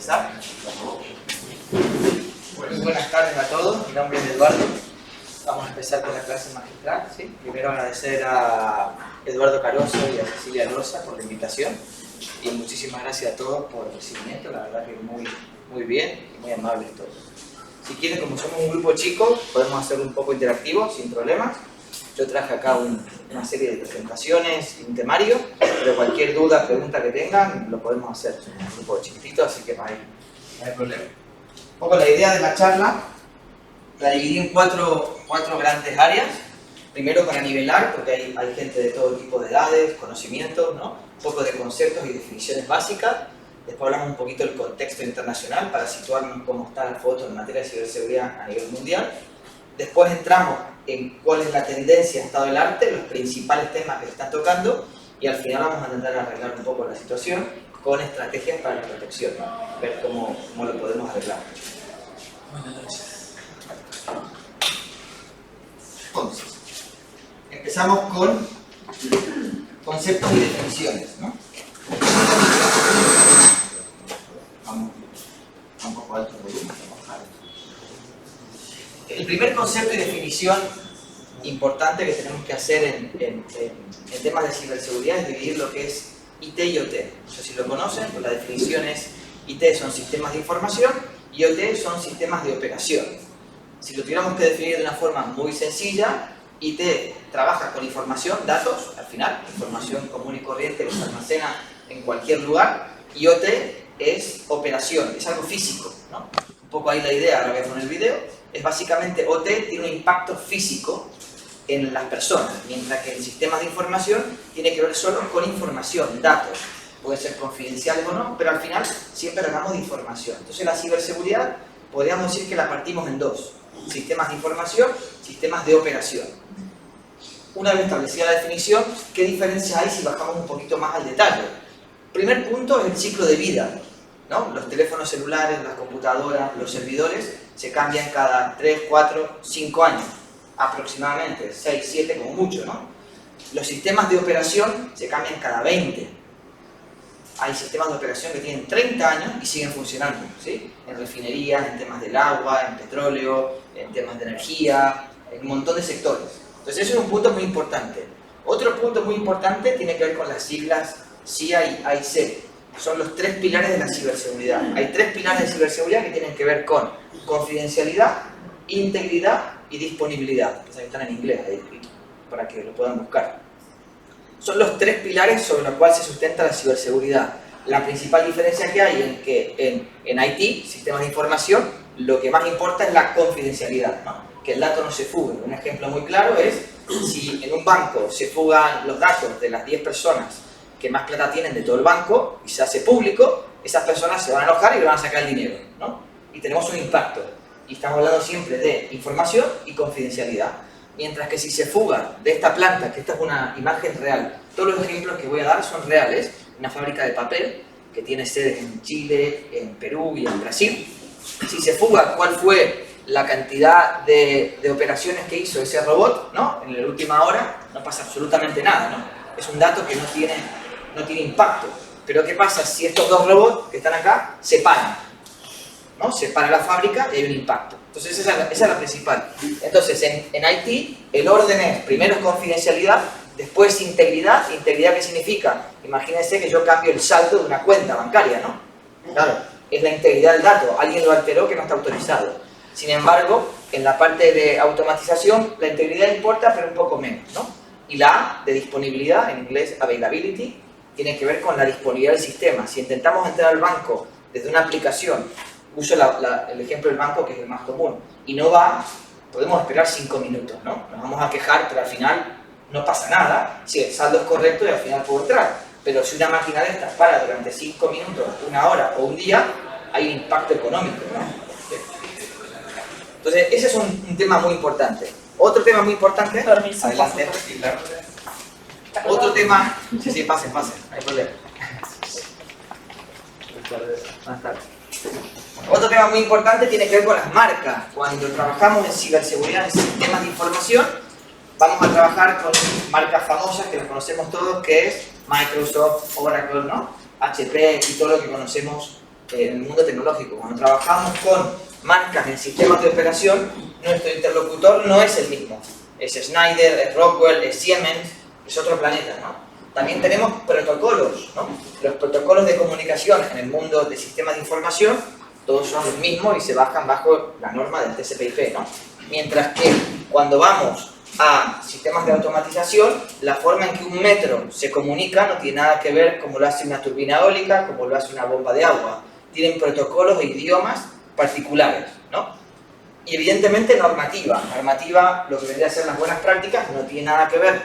empezar. Muy buenas tardes a todos, mi nombre es Eduardo. Vamos a empezar con la clase magistral. ¿Sí? Primero agradecer a Eduardo Caroso y a Cecilia Rosa por la invitación. Y muchísimas gracias a todos por el recibimiento, la verdad que muy bien y muy amables todos. Si quieren, como somos un grupo chico, podemos hacerlo un poco interactivo, sin problemas. Yo traje acá una serie de presentaciones y un temario, pero cualquier duda, pregunta que tengan, lo podemos hacer. Somos un grupo chiquitito, así que no hay problema. Un poco la idea de la charla, la dividí en cuatro grandes áreas. Primero para nivelar, porque hay gente de todo tipo de edades, conocimientos, ¿no? Un poco de conceptos y definiciones básicas. Después hablamos un poquito del contexto internacional para situarnos cómo está la foto en materia de ciberseguridad a nivel mundial. Después entramos en cuál es la tendencia, estado del arte, los principales temas que se están tocando, y al final vamos a intentar arreglar un poco la situación con estrategias para la protección, ¿no? Ver cómo lo podemos arreglar. Buenas noches. Entonces, empezamos con conceptos y definiciones, ¿no? Vamos un poco alto el volumen. El primer concepto y definición importante que tenemos que hacer en temas de ciberseguridad es dividir lo que es IT y OT. No sé si lo conocen, pues la definición es IT son sistemas de información y OT son sistemas de operación. Si lo tuviéramos que definir de una forma muy sencilla, IT trabaja con información, datos, al final, información común y corriente que se almacena en cualquier lugar, y OT es operación, es algo físico, ¿no? Un poco ahí la idea, ahora vemos en el video, es básicamente OT tiene un impacto físico en las personas, mientras que el sistema de información tiene que ver solo con información, datos, pueden ser confidenciales o no, pero al final siempre hablamos de información. Entonces la ciberseguridad podríamos decir que la partimos en dos: sistemas de información, sistemas de operación. Una vez establecida la definición, ¿qué diferencias hay si bajamos un poquito más al detalle? Primer punto es el ciclo de vida, ¿no? Los teléfonos celulares, las computadoras, los servidores se cambian cada 3, 4, 5 años, aproximadamente, 6, 7 como mucho, ¿no? Los sistemas de operación se cambian cada 20. Hay sistemas de operación que tienen 30 años y siguen funcionando, ¿sí? En refinerías, en temas del agua, en petróleo, en temas de energía, en un montón de sectores. Entonces ese es un punto muy importante. Otro punto muy importante tiene que ver con las siglas CIA y AIC. Son los 3 pilares de la ciberseguridad. Hay 3 pilares de ciberseguridad que tienen que ver con confidencialidad, integridad y disponibilidad. Pues ahí están en inglés, ahí escrito, para que lo puedan buscar. Son los 3 pilares sobre los cuales se sustenta la ciberseguridad. La principal diferencia que hay es que en IT, sistemas de información, lo que más importa es la confidencialidad, ¿no? Que el dato no se fugue. Un ejemplo muy claro es si en un banco se fugan los datos de las 10 personas que más plata tienen de todo el banco y se hace público, esas personas se van a enojar y le van a sacar el dinero, ¿no? Y tenemos un impacto. Y estamos hablando siempre de información y confidencialidad. Mientras que si se fuga de esta planta, que esta es una imagen real, todos los ejemplos que voy a dar son reales, una fábrica de papel que tiene sedes en Chile, en Perú y en Brasil. Si se fuga, ¿cuál fue la cantidad de operaciones que hizo ese robot, ¿no? En la última hora, no pasa absolutamente nada, ¿no? Es un dato que no tiene impacto. Pero ¿qué pasa si estos 2 robots que están acá se paran? ¿No? Se para la fábrica y hay un impacto. Entonces esa es la principal. Entonces en IT el orden es, primero es confidencialidad, después integridad. ¿Integridad qué significa? Imagínense que yo cambio el saldo de una cuenta bancaria, ¿no? Claro, es la integridad del dato. Alguien lo alteró que no está autorizado. Sin embargo, en la parte de automatización la integridad importa, pero un poco menos, ¿no? Y la A de disponibilidad, en inglés availability, tiene que ver con la disponibilidad del sistema. Si intentamos entrar al banco desde una aplicación, uso el ejemplo del banco que es el más común, y no va, podemos esperar 5 minutos, ¿no? Nos vamos a quejar, pero al final no pasa nada. Sí, el saldo es correcto y al final puedo entrar. Pero si una máquina de estas para durante 5 minutos, 1 hora o un día, hay un impacto económico, ¿no? Entonces, ese es un tema muy importante. Otro tema muy importante... Adelante. Otro tema... Sí, pasen, no hay problema. Buenas tardes. Otro tema muy importante tiene que ver con las marcas. Cuando trabajamos en ciberseguridad, en sistemas de información, vamos a trabajar con marcas famosas que las conocemos todos, que es Microsoft, Oracle, ¿no? HP y todo lo que conocemos en el mundo tecnológico. Cuando trabajamos con marcas en sistemas de operación, nuestro interlocutor no es el mismo. Es Schneider, es Rockwell, es Siemens, es otro planeta, ¿no? También tenemos protocolos, ¿no? Los protocolos de comunicación en el mundo de sistemas de información, todos son los mismos y se bajan bajo la norma del TCP/IP, ¿no? Mientras que cuando vamos a sistemas de automatización, la forma en que un metro se comunica no tiene nada que ver como lo hace una turbina eólica, como lo hace una bomba de agua. Tienen protocolos e idiomas particulares, ¿no? Y evidentemente normativa. Normativa, lo que vendría a ser las buenas prácticas, no tiene nada que ver.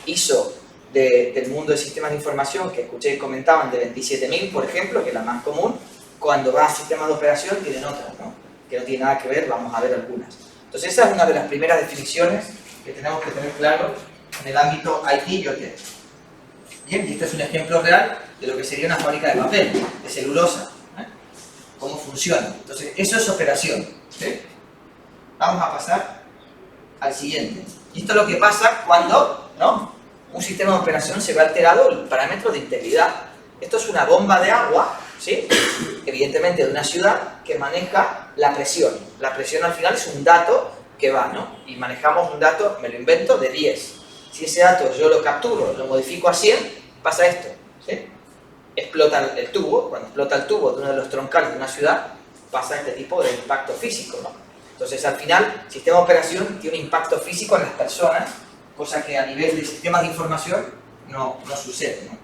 ISO del mundo de sistemas de información, que escuché y comentaban, de 27000, por ejemplo, que es la más común, cuando va a sistemas de operación tienen otras, ¿no? Que no tiene nada que ver, vamos a ver algunas. Entonces esa es una de las primeras definiciones que tenemos que tener claro en el ámbito IT y OT. Bien, y este es un ejemplo real de lo que sería una fábrica de papel, de celulosa, ¿eh? Cómo funciona. Entonces eso es operación, ¿sí? Vamos a pasar al siguiente. Y esto es lo que pasa cuando, ¿no?, un sistema de operación se ve alterado el parámetro de integridad. Esto es una bomba de agua, ¿sí?, evidentemente de una ciudad, que maneja la presión. La presión al final es un dato que va, ¿no? Y manejamos un dato, me lo invento, de 10. Si ese dato yo lo capturo, lo modifico a 100, pasa esto, ¿sí? Explota el tubo. Cuando explota el tubo de uno de los troncales de una ciudad, pasa este tipo de impacto físico, ¿no? Entonces al final, el sistema de operación tiene un impacto físico en las personas, cosa que a nivel de sistemas de información no sucede, ¿no?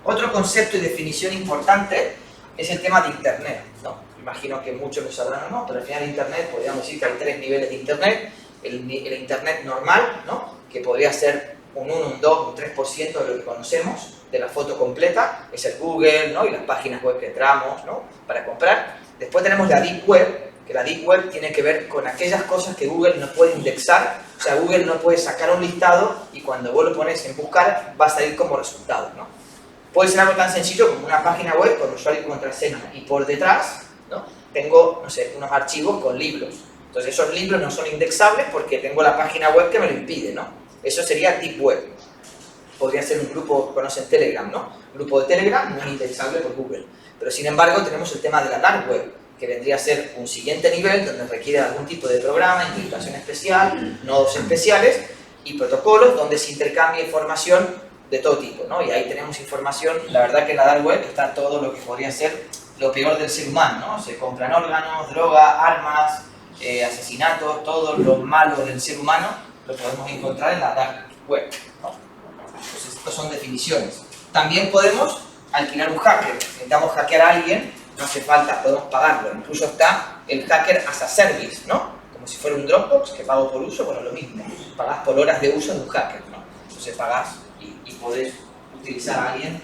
Otro concepto y definición importante es el tema de Internet, ¿no? Imagino que muchos lo sabrán o no, pero al final de Internet podríamos decir que hay 3 niveles de Internet. El Internet normal, ¿no?, que podría ser un 1, un 2, un 3% de lo que conocemos, de la foto completa, es el Google, ¿no?, y las páginas web que entramos, ¿no?, para comprar. Después tenemos la Deep Web, que la Deep Web tiene que ver con aquellas cosas que Google no puede indexar. O sea, Google no puede sacar un listado y cuando vos lo pones en buscar va a salir como resultado, ¿no? Puede ser algo tan sencillo como una página web con usuario y contraseña y por detrás, ¿no?, tengo, no sé, unos archivos con libros. Entonces esos libros no son indexables porque tengo la página web que me lo impide, ¿no? Eso sería Deep Web. Podría ser un grupo, conocen Telegram, ¿no? Un grupo de Telegram no es indexable por Google. Pero sin embargo tenemos el tema de la Dark Web, que vendría a ser un siguiente nivel donde requiere algún tipo de programa, integración especial, nodos especiales y protocolos donde se intercambia información de todo tipo, ¿no? Y ahí tenemos información. La verdad que en la Dark Web está todo lo que podría ser lo peor del ser humano, ¿no? Se compran órganos, droga, armas, asesinatos, todo lo malo del ser humano lo podemos encontrar en la Dark Web, ¿no? Entonces, estas son definiciones. También podemos alquilar un hacker. Necesitamos hackear a alguien, no hace falta, podemos pagarlo. Incluso está el hacker as a service, ¿no? Como si fuera un Dropbox que pago por uso, bueno, lo mismo. Pagás por horas de uso de un hacker, ¿no? Entonces pagás y podés utilizar a alguien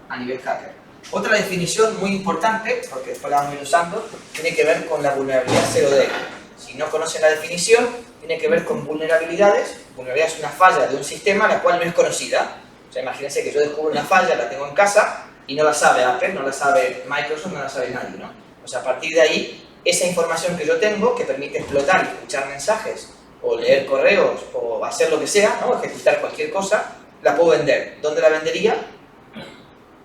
a nivel hacker. Otra definición muy importante, porque después la vamos a ir usando, tiene que ver con la vulnerabilidad 0D. Si no conocen la definición, tiene que ver con vulnerabilidades. Vulnerabilidad es una falla de un sistema la cual no es conocida. O sea, imagínense que yo descubro una falla, la tengo en casa y no la sabe Apple, no la sabe Microsoft, no la sabe nadie, ¿no? O sea, a partir de ahí, esa información que yo tengo, que permite explotar y escuchar mensajes, o leer correos, o hacer lo que sea, ¿no?, ejecutar cualquier cosa, la puedo vender. ¿Dónde la vendería?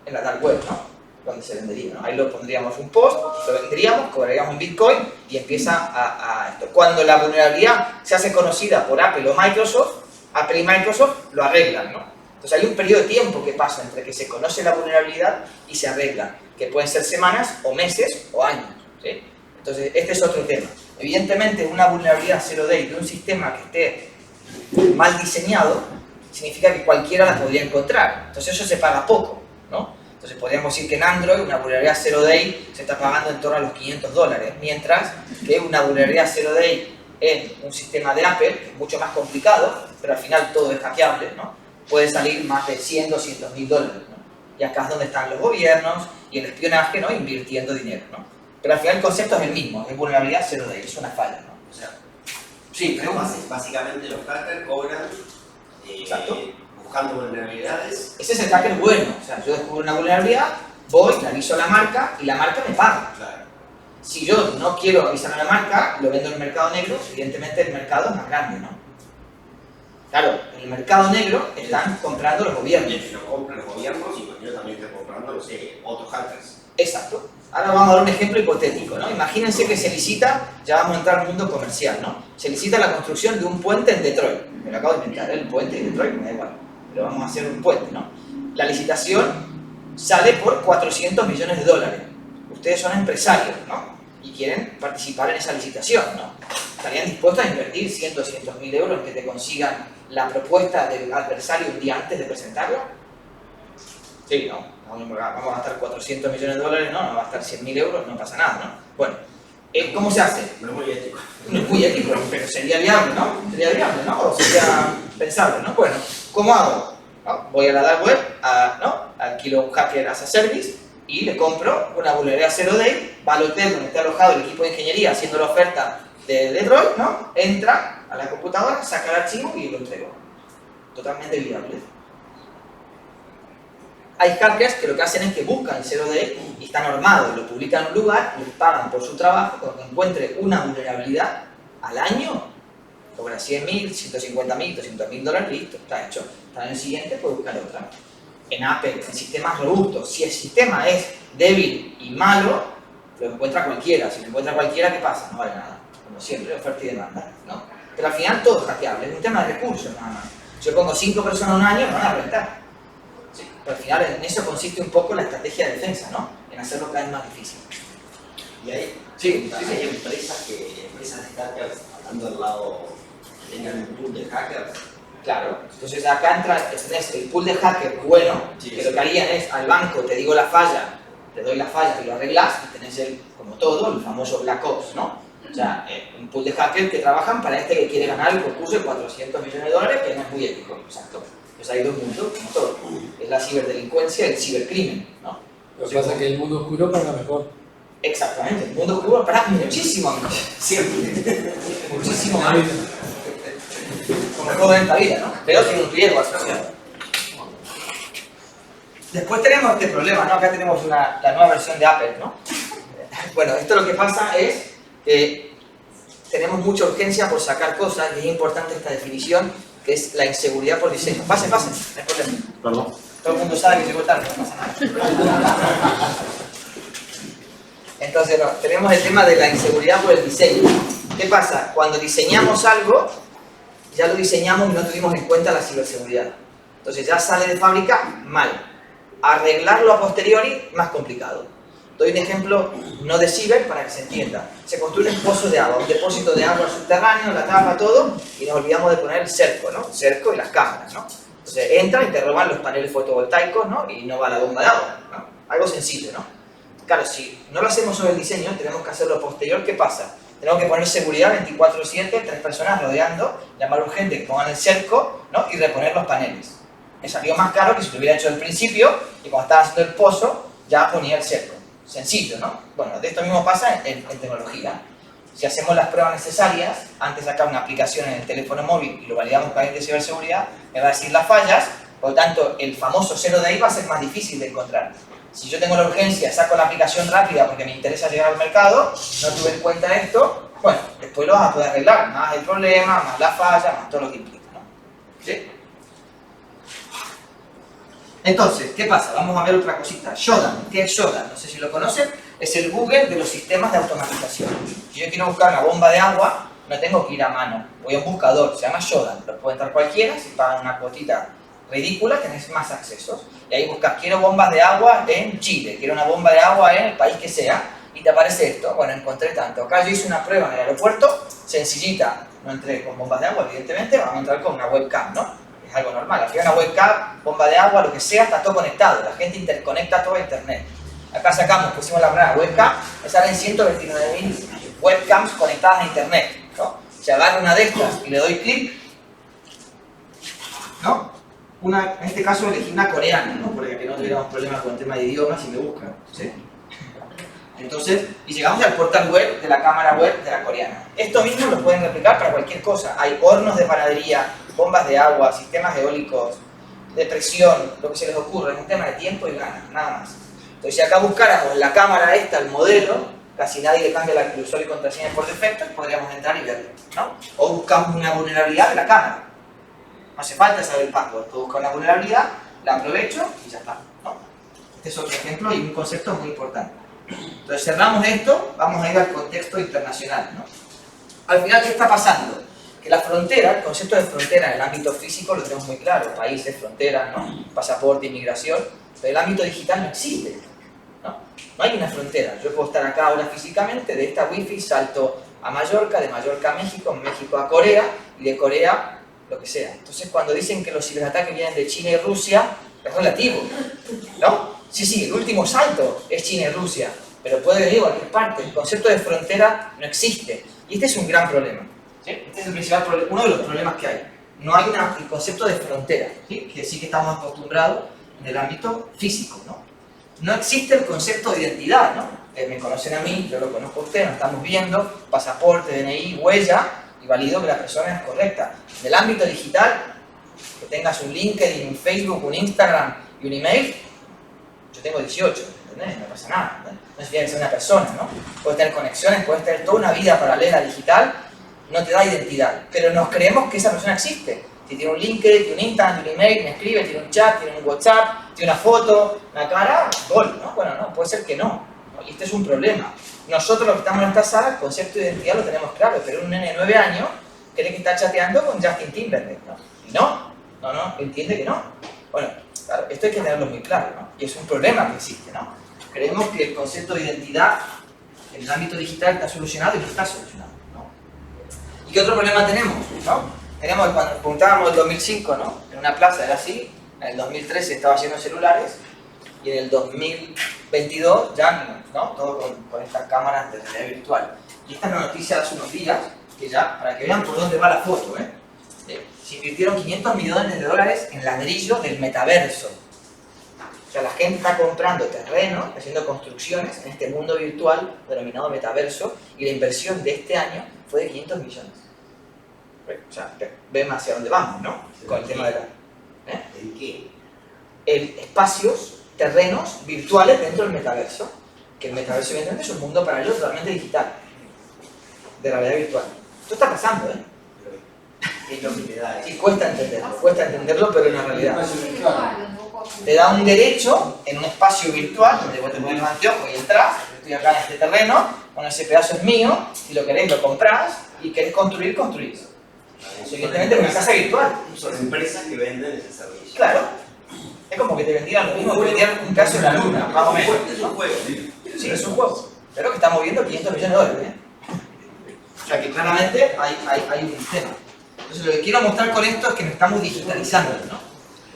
En la dark web, ¿no? Donde se vendería, ¿no? Ahí lo pondríamos un post, lo venderíamos, cobraríamos un Bitcoin y empieza a esto. Cuando la vulnerabilidad se hace conocida por Apple o Microsoft, Apple y Microsoft lo arreglan, ¿no? Entonces hay un periodo de tiempo que pasa entre que se conoce la vulnerabilidad y se arregla, que pueden ser semanas o meses o años, ¿sí? Entonces este es otro tema. Evidentemente una vulnerabilidad 0D de un sistema que esté mal diseñado significa que cualquiera la podría encontrar. Entonces eso se paga poco, ¿no? Entonces podríamos decir que en Android una vulnerabilidad 0-day se está pagando en torno a los $500, mientras que una vulnerabilidad 0-day en un sistema de Apple, que es mucho más complicado, pero al final todo es hackeable, ¿no?, puede salir más de 100, 200 mil dólares, ¿no? Y acá es donde están los gobiernos y el espionaje, ¿no?, invirtiendo dinero, ¿no? Pero al final el concepto es el mismo, es vulnerabilidad 0-day, es una falla, ¿no? O sea, sí, pero básicamente los hackers cobran exacto, buscando vulnerabilidades. Ese es el hacker bueno. O sea, yo descubro una vulnerabilidad, voy, le aviso a la marca y la marca me paga. Claro. Si yo no quiero avisar a la marca, lo vendo en el mercado negro, evidentemente el mercado es más grande, ¿no? Claro, en el mercado negro están comprando los gobiernos. Y lo compran los gobiernos y yo también estoy comprando, no sé, otros hackers. Exacto. Ahora vamos a dar un ejemplo hipotético, ¿no? Imagínense que se licita, ya vamos a entrar al mundo comercial, ¿no? Se licita la construcción de un puente en Detroit. Me lo acabo de inventar, ¿eh? El puente de Detroit, me da igual. Pero vamos a hacer un puente, ¿no? La licitación sale por 400 millones de dólares. Ustedes son empresarios, ¿no? Y quieren participar en esa licitación, ¿no? ¿Estarían dispuestos a invertir 100, 200 mil euros en que te consigan la propuesta del adversario un día antes de presentarla? Sí, ¿no? Vamos a gastar 400 millones de dólares, no, va a gastar 100.000 euros, no pasa nada, ¿no? Bueno, ¿cómo se hace? No es muy ético. No es muy ético, pero sería viable, ¿no? Sería viable, ¿no? O sería pensable, ¿no? Bueno, ¿cómo hago? ¿No? Voy a la dark web, ¿no? Alquilo Hacker as a Service y le compro una vulnerabilidad 0-day, va al hotel donde está alojado el equipo de ingeniería haciendo la oferta de Detroit, ¿no? Entra a la computadora, saca el archivo y lo entrego. Totalmente viable. Hay hackers que lo que hacen es que buscan el 0-day y están armados, lo publican en un lugar, les pagan por su trabajo, cuando encuentre una vulnerabilidad al año, cobra 100.000, 150.000, 200.000 dólares, listo, está hecho. Para el siguiente puede buscar otra. En Apple, en sistemas robustos, si el sistema es débil y malo, lo encuentra cualquiera. Si lo encuentra cualquiera, ¿qué pasa? No vale nada. Como siempre, oferta y demanda, ¿no? Pero al final todo es hackeable, es un tema de recursos nada más. Si yo pongo 5 personas un año, me van a reventar. Sí, pero al final en eso consiste un poco la estrategia de defensa, ¿no? En hacerlo cada vez más difícil. Y hay, Sí, hay empresas de hackers, hablando del lado, que tengan un pool de hackers. Claro, entonces acá entra el pool de hackers bueno, Sí, que sí. lo que harían es al banco te digo la falla, te doy la falla y lo arreglas y tenés como todo, el famoso Black Ops, ¿no? O sea, un pool de hackers que trabajan para este que quiere ganar el concurso de 400 millones de dólares, que no es muy ético, exacto. Pues hay dos mundos, como todo. Es la ciberdelincuencia y el cibercrimen, ¿no? Lo que pasa es que el mundo oscuro paga mejor. Exactamente, el mundo oscuro para muchísimo menos. Siempre. Muchísimo más. Como todo en esta vida, ¿no? Pero tiene un riesgo asociado. Después tenemos este problema, ¿no? Acá tenemos la nueva versión de Apple, ¿no? Bueno, esto lo que pasa es que tenemos mucha urgencia por sacar cosas y es importante esta definición que es la inseguridad por diseño. Pase, no hay problema. Perdón. Todo el mundo sabe que llegó tarde, no pasa nada. Entonces, no, tenemos el tema de la inseguridad por el diseño. ¿Qué pasa? Cuando diseñamos algo, ya lo diseñamos y no tuvimos en cuenta la ciberseguridad. Entonces ya sale de fábrica mal. Arreglarlo a posteriori, más complicado. Doy un ejemplo no de ciber para que se entienda. Se construye un pozo de agua, un depósito de agua subterráneo, la tapa, todo, y nos olvidamos de poner el cerco, ¿no? El cerco y las cámaras, ¿no? Entonces entra y te roban los paneles fotovoltaicos, ¿no? Y no va la bomba de agua, ¿no? Algo sencillo, ¿no? Claro, si no lo hacemos sobre el diseño, tenemos que hacerlo posterior, ¿qué pasa? Tenemos que poner seguridad 24/7, 3 personas rodeando, llamar urgente que pongan el cerco, ¿no? Y reponer los paneles. Me salió más caro que si lo hubiera hecho al principio y cuando estaba haciendo el pozo ya ponía el cerco. Sencillo, ¿no? Bueno, de esto mismo pasa en tecnología. Si hacemos las pruebas necesarias, antes de sacar una aplicación en el teléfono móvil y lo validamos con alguien de ciberseguridad, me va a decir las fallas, por lo tanto el famoso 0-day va a ser más difícil de encontrar. Si yo tengo la urgencia, saco la aplicación rápida porque me interesa llegar al mercado, no tuve en cuenta esto, bueno, después lo vas a poder arreglar, más el problema, más la falla, más todo lo que implica, ¿no? ¿Sí? Entonces, ¿qué pasa? Vamos a ver otra cosita. Shodan. ¿Qué es Shodan? No sé si lo conocen. Es el Google de los sistemas de automatización. Si yo quiero buscar una bomba de agua, no tengo que ir a mano. Voy a un buscador, se llama Shodan. Lo puede entrar cualquiera, si pagan una cuotita ridícula, tenés más accesos. Y ahí buscas, quiero bombas de agua en Chile, quiero una bomba de agua en el país que sea, y te aparece esto. Bueno, encontré tanto. Acá yo hice una prueba en el aeropuerto, sencillita. No entré con bombas de agua, evidentemente, vamos a entrar con una webcam, ¿no? Es algo normal. Aquí hay una webcam, bomba de agua, lo que sea, está todo conectado. La gente interconecta todo a internet. Acá sacamos, pusimos la primera webcam, me salen 129.000 webcams conectadas a internet, ¿no? Si agarro una de estas y le doy clic, ¿no? En este caso elegí una coreana, ¿no? Porque no tuviéramos problemas con el tema de idiomas y me buscan, ¿sí? Entonces, y llegamos al portal web de la cámara web de la coreana. Esto mismo lo pueden replicar para cualquier cosa. Hay hornos de panadería, bombas de agua, sistemas eólicos, de presión, lo que se les ocurra. Es un tema de tiempo y ganas, nada más. Entonces, si acá buscáramos la cámara esta, el modelo, casi nadie le cambia el usuario y contraseña por defecto, podríamos entrar y verlo, ¿no? O buscamos una vulnerabilidad de la cámara. No hace falta saber el password, puedo buscar una vulnerabilidad, la aprovecho y ya está, ¿no? Este es otro ejemplo y un concepto muy importante. Entonces cerramos esto, vamos a ir al contexto internacional, ¿no? Al final, ¿qué está pasando? Que la frontera, el concepto de frontera en el ámbito físico lo tenemos muy claro, países, fronteras, ¿no? Pasaporte, inmigración, pero el ámbito digital no existe, ¿no? No hay una frontera. Yo puedo estar acá ahora físicamente, de esta wifi salto a Mallorca, de Mallorca a México, México a Corea, y de Corea lo que sea. Entonces, cuando dicen que los ciberataques vienen de China y Rusia, es relativo, ¿no? Sí, el último salto es China y Rusia, pero puede venir de cualquier parte. El concepto de frontera no existe. Y este es un gran problema, ¿sí? Este es el principal problema, uno de los problemas que hay. No hay el concepto de frontera, ¿sí? Que sí que estamos acostumbrados en el ámbito físico, ¿no? No existe el concepto de identidad, ¿no? Me conocen a mí, yo lo conozco a usted, nos estamos viendo, pasaporte, DNI, huella, y valido que la persona es correcta. En el ámbito digital, que tengas un LinkedIn, un Facebook, un Instagram y un email, yo tengo 18, ¿entendés? No pasa nada, ¿entendés? No es bien ser una persona, ¿no? Puedes tener conexiones, puedes tener toda una vida paralela digital, no te da identidad, pero nos creemos que esa persona existe. Si tiene un LinkedIn, tiene un Instagram, tiene un email, me escribe, tiene un chat, tiene un WhatsApp, tiene una foto, una cara, gol, ¿no? Bueno, no, puede ser que no. Y este es un problema. Nosotros los que estamos en esta sala, el concepto de identidad lo tenemos claro, pero un nene de 9 años cree que está chateando con Justin Timberlake, ¿no? Y no, entiende que no. Bueno, claro, esto hay que tenerlo muy claro, ¿no? Y es un problema que existe, ¿no? Creemos que el concepto de identidad en el ámbito digital está solucionado y no está solucionado, ¿no? ¿Y qué otro problema tenemos, no? Tenemos, cuando nos preguntábamos en el 2005, ¿no? En una plaza era así, en el 2013 estaba lleno de celulares, y en el 2022 ya, ¿no? Todo con estas cámaras de realidad virtual. Y esta es una noticia de hace unos días, que ya, para que vean por dónde va la foto, se invirtieron $500 millones en ladrillo del metaverso. O sea, la gente está comprando terrenos, haciendo construcciones en este mundo virtual denominado metaverso, y la inversión de este año fue de 500 millones. O sea, ven hacia dónde vamos, ¿no? Con el tema de la... ¿En qué? Espacios, terrenos virtuales dentro del metaverso, que el metaverso evidentemente es un mundo paralelo totalmente digital, de realidad virtual. Esto está pasando, ¿eh? ¿Qué es lo que te da? Sí, cuesta entenderlo, pero en la realidad. Te da un derecho en un espacio virtual, donde vos te pones los anteojos y entras, estoy acá en este terreno, bueno, ese pedazo es mío, si lo queréis lo comprás, y querés construís. Evidentemente es una casa virtual. Son empresas que venden ese servicio. Claro. Es como que te vendieran lo mismo que vendían un caso en la luna, más o menos. Es un juego, ¿sí? Sí, es un juego. Pero que está moviendo 500 millones de dólares, ¿eh? O sea que claramente hay un tema. Entonces lo que quiero mostrar con esto es que nos estamos digitalizando, ¿no?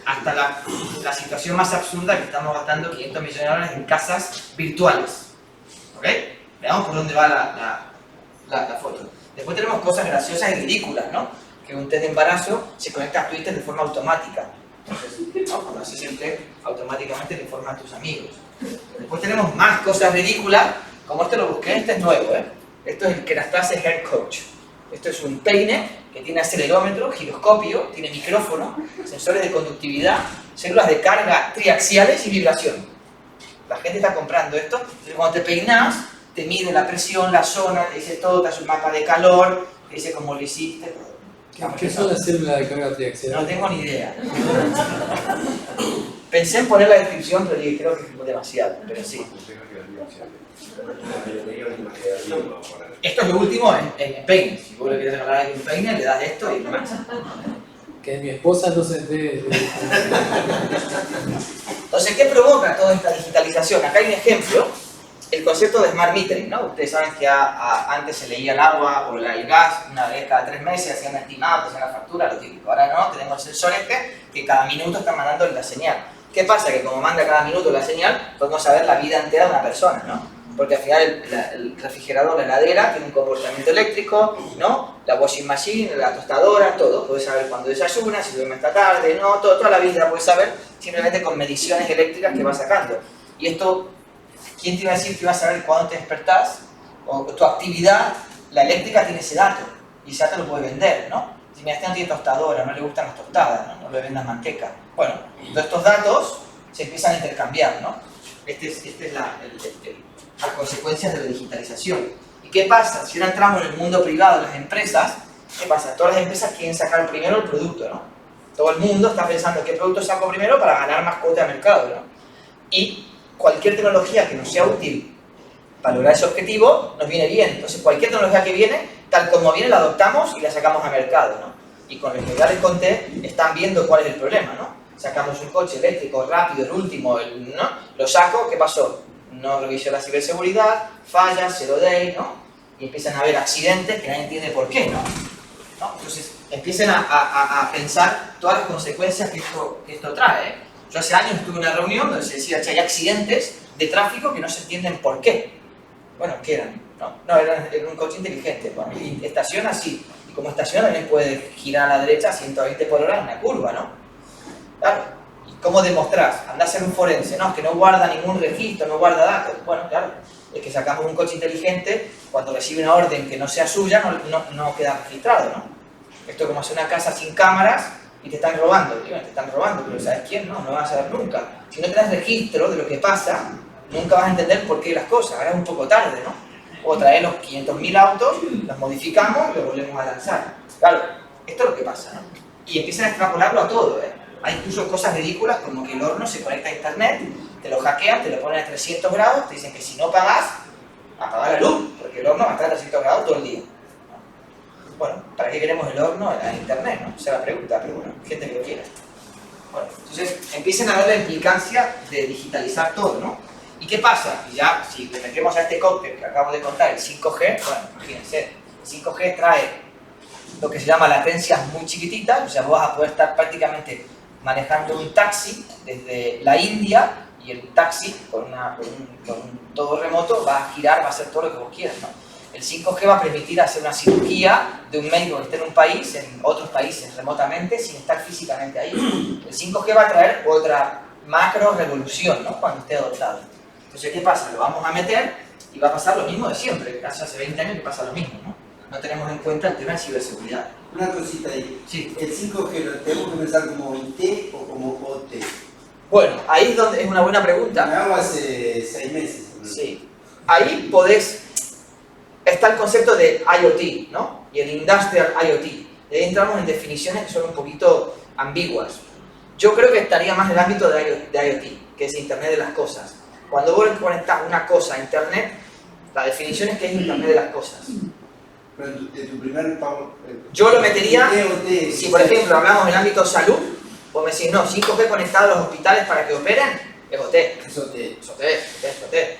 Hasta la situación más absurda que estamos gastando 500 millones de dólares en casas virtuales. ¿Ok? Veamos por dónde va la foto. Después tenemos cosas graciosas y ridículas, ¿no? Que un test de embarazo se conecta a Twitter de forma automática. Entonces, ¿no? Cuando haces el test, automáticamente le informas a tus amigos. Después tenemos más cosas ridículas, como este lo busqué, este es nuevo, ¿eh? Esto es el Kerastase Hair Coach. Esto es un peine que tiene acelerómetro, giroscopio, tiene micrófono, sensores de conductividad, células de carga triaxiales y vibración. La gente está comprando esto, entonces cuando te peinas, te mide la presión, la zona, te dice todo, te hace un mapa de calor, te dice cómo lo hiciste. ¿Qué son las células de carga triaxial? No tengo ni idea. Pensé en poner la descripción, pero dije, creo que es demasiado, pero sí. Esto es lo último en peine. Si vos le querés regalar un peine, le das esto y demás. Que mi esposa no se entere. Entonces, ¿qué provoca toda esta digitalización? Acá hay un ejemplo, el concepto de Smart Metering, ¿no? Ustedes saben que antes se leía el agua o el gas una vez cada 3 meses, hacían estimados, hacían la factura, lo típico. Ahora no, tenemos el sensor que cada minuto está mandando la señal. ¿Qué pasa? Que como manda cada minuto la señal, podemos saber la vida entera de una persona, ¿no? Porque al final el refrigerador, la heladera, tiene un comportamiento eléctrico, ¿no? La washing machine, la tostadora, todo. Puedes saber cuándo desayunas, si duerme esta tarde, no, toda la vida puedes saber simplemente con mediciones eléctricas que vas sacando. Y esto, ¿quién te iba a decir que ibas a saber cuándo te despertás? O tu actividad, la eléctrica tiene ese dato. Y ese dato lo puede vender, ¿no? Si me no tiene tostadora, no le gustan las tostadas, ¿no? No le vendas manteca. Bueno, todos estos datos se empiezan a intercambiar, ¿no? Esta es las consecuencias de la digitalización. ¿Y qué pasa? Si ahora entramos en el mundo privado de las empresas, ¿qué pasa? Todas las empresas quieren sacar primero el producto, ¿no? Todo el mundo está pensando qué producto saco primero para ganar más cuota de mercado, ¿no? Y cualquier tecnología que nos sea útil Para lograr ese objetivo nos viene bien. Entonces cualquier tecnología que viene, tal como viene, la adoptamos y la sacamos al mercado, ¿no? Y con lo que ya les conté, están viendo cuál es el problema, ¿no? Sacamos un coche eléctrico rápido, el último, ¿no? Lo saco, ¿qué pasó? No revisó la ciberseguridad, fallas, 0 day, ¿no? Y empiezan a haber accidentes que nadie entiende por qué, ¿no? Entonces empiecen a pensar todas las consecuencias que esto trae. Yo hace años estuve en una reunión donde se decía que hay accidentes de tráfico que no se entienden por qué. Bueno, ¿qué eran? No, eran un coche inteligente. Bueno, y estaciona así. Y como estaciona también puede girar a la derecha a 120 por hora en una curva, ¿no? Claro. ¿Y cómo demostrás? Andá a ser un forense. No, es que no guarda ningún registro, no guarda datos. Bueno, claro. Es que sacamos un coche inteligente, cuando recibe una orden que no sea suya, no queda registrado, ¿no? Esto es como hacer una casa sin cámaras y te están robando. Tío, te están robando, pero ¿sabes quién? No vas a saber nunca. Si no tenés registro de lo que pasa, nunca vas a entender por qué las cosas. Ahora es un poco tarde, ¿no? O traer los 500.000 autos, los modificamos y los volvemos a lanzar. Claro, esto es lo que pasa, ¿no? Y empiezan a extrapolarlo a todo, ¿eh? Hay incluso cosas ridículas como que el horno se conecta a internet, te lo hackean, te lo ponen a 300 grados, te dicen que si no pagas, apaga la luz, porque el horno va a estar a 300 grados todo el día. Bueno, ¿para qué queremos el horno en internet, no? Esa es la pregunta, pero bueno, gente que lo quiera. Bueno, entonces empiecen a ver la implicancia de digitalizar todo, ¿no? ¿Y qué pasa? Y ya, si le metemos a este cóctel que acabo de contar, el 5G, bueno, imagínense, el 5G trae lo que se llama latencias muy chiquititas, o sea, vos vas a poder estar prácticamente manejando un taxi desde la India y el taxi con un todo remoto va a girar, va a hacer todo lo que vos quieras, ¿no? El 5G va a permitir hacer una cirugía de un médico que esté en un país, en otros países remotamente, sin estar físicamente ahí. El 5G va a traer otra macro revolución, ¿no? Cuando esté adoptado. Entonces, ¿qué pasa? Lo vamos a meter y va a pasar lo mismo de siempre. Hace 20 años que pasa lo mismo, ¿no? No tenemos en cuenta el tema de ciberseguridad. Una cosita ahí. Sí. ¿El 5G lo tenemos que pensar como IT o como OT? Bueno, ahí es donde es una buena pregunta. Me hago hace 6 meses. Sí. Ahí podés... Está el concepto de IoT, ¿no? Y el Industrial IoT. Ahí entramos en definiciones que son un poquito ambiguas. Yo creo que estaría más en el ámbito de IoT, que es Internet de las Cosas. Cuando vos conectás una cosa a Internet, la definición es que es Internet de las Cosas. Pero de tu primer pago... Yo lo metería, OT, si por ejemplo hablamos del ámbito salud, vos me decís, no, 5G conectado a los hospitales para que operen, es OT. Es OT. Es OT.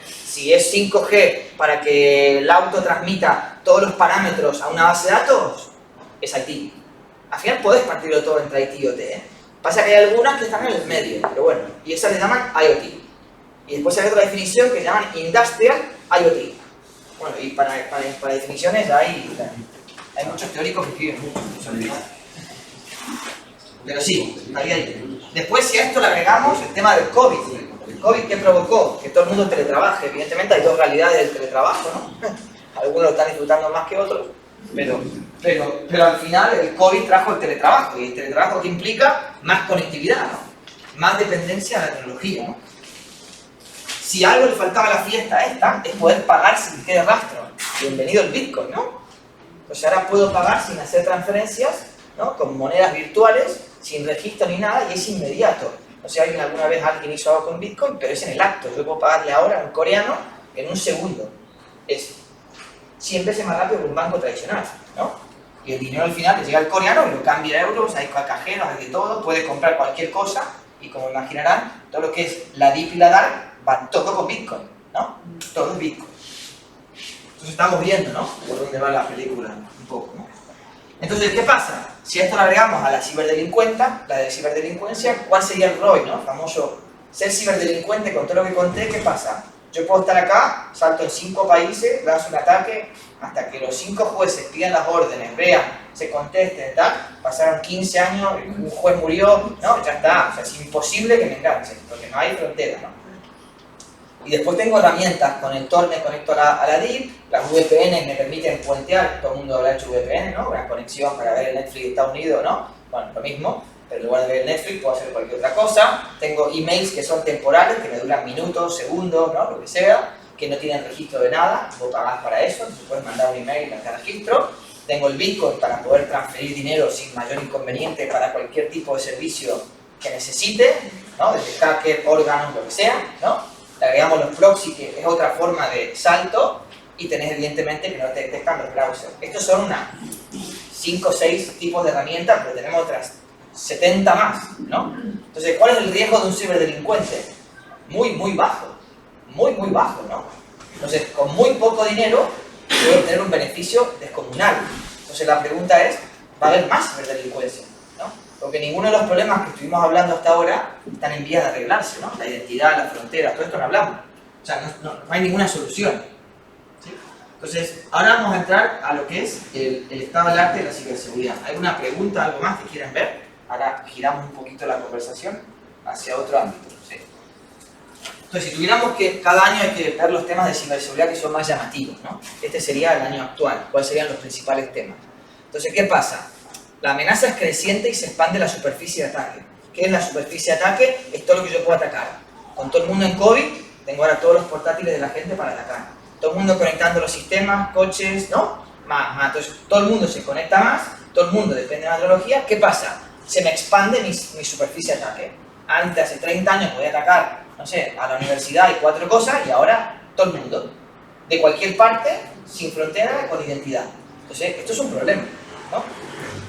Si es 5G para que el auto transmita todos los parámetros a una base de datos, es IT. Al final podés partirlo todo entre IT y OT, ¿eh? Pasa que hay algunas que están en el medio, pero bueno, y esas le llaman IoT. Y después hay otra definición que se llaman Industrial IoT. Bueno, y para definiciones hay muchos teóricos que escriben mucho. Pero sí, ahí. Después, si a esto le agregamos el tema del COVID. ¿El COVID qué provocó? Que todo el mundo teletrabaje. Evidentemente hay dos realidades del teletrabajo, ¿no? Algunos lo están disfrutando más que otros, pero al final el COVID trajo el teletrabajo. Y el teletrabajo que implica más conectividad, ¿no? Más dependencia de la tecnología, ¿no? Si algo le faltaba a la fiesta esta, es poder pagar sin que quede rastro. Bienvenido el Bitcoin, ¿no? Pues ahora puedo pagar sin hacer transferencias, ¿no? Con monedas virtuales, sin registro ni nada, y es inmediato. No sé si alguna vez alguien hizo algo con Bitcoin, pero es en el acto. Yo puedo pagarle ahora a un coreano en un segundo. Es 100 veces más rápido que un banco tradicional, ¿no? Y el dinero al final le llega al coreano y lo cambia a euros, hay cajeros, hay de todo, puede comprar cualquier cosa, y como imaginarán, todo lo que es la DIP y la DARK va todo con Bitcoin, ¿no? Todo es Bitcoin. Entonces estamos viendo, ¿no? Por dónde va la película, un poco, ¿no? Entonces, ¿qué pasa? Si a esto lo agregamos a la ciberdelincuencia, ¿cuál sería el ROI, ¿no? Famoso ser ciberdelincuente con todo lo que conté, ¿qué pasa? Yo puedo estar acá, salto en 5 países, lanzo un ataque, hasta que los 5 jueces pidan las órdenes, vean, se contesten, tal, pasaron 15 años, un juez murió, ¿no? Ya está, o sea, es imposible que me enganchen, porque no hay frontera, ¿no? Y después tengo herramientas, con el Tor me conecto a la DIP, las VPN me permiten puentear, todo el mundo habrá hecho VPN, ¿no? Una conexión para ver el Netflix de Estados Unidos, ¿no? Bueno, lo mismo, pero en lugar de ver el Netflix puedo hacer cualquier otra cosa. Tengo emails que son temporales, que me duran minutos, segundos, ¿no? Lo que sea, que no tienen registro de nada, vos pagás para eso, entonces puedes mandar un email y hacer registro. Tengo el Bitcoin para poder transferir dinero sin mayor inconveniente para cualquier tipo de servicio que necesite, ¿no? Desde hacker, órganos, lo que sea, ¿no? le agregamos los proxy, que es otra forma de salto, y tenés evidentemente que no te detectan los browsers. Estos son unas 5 o 6 tipos de herramientas, pero tenemos otras 70 más, ¿no? Entonces, ¿cuál es el riesgo de un ciberdelincuente? Muy bajo, muy bajo, ¿no? Entonces, con muy poco dinero puede obtener un beneficio descomunal. Entonces, la pregunta es, ¿va a haber más ciberdelincuencia? ¿No? Porque ninguno de los problemas que estuvimos hablando hasta ahora están en vías de arreglarse, ¿no? La identidad, las fronteras, todo esto no hablamos. O sea, no hay ninguna solución. ¿Sí? Entonces, ahora vamos a entrar a lo que es el estado del arte de la ciberseguridad. ¿Alguna pregunta, algo más que quieran ver? Ahora giramos un poquito la conversación hacia otro ámbito. ¿Sí? Entonces, si tuviéramos que, cada año hay que ver los temas de ciberseguridad que son más llamativos, ¿no? Este sería el año actual. ¿Cuáles serían los principales temas? Entonces, ¿qué pasa? La amenaza es creciente y se expande la superficie de ataque. ¿Qué es la superficie de ataque? Es todo lo que yo puedo atacar. Con todo el mundo en COVID, tengo ahora todos los portátiles de la gente para atacar. Todo el mundo conectando los sistemas, coches, ¿no? Entonces, todo el mundo se conecta más, todo el mundo depende de la tecnología. ¿Qué pasa? Se me expande mi superficie de ataque. Antes, hace 30 años, podía atacar, no sé, a la universidad y 4 cosas, y ahora todo el mundo. De cualquier parte, sin frontera, con identidad. Entonces, esto es un problema, ¿no?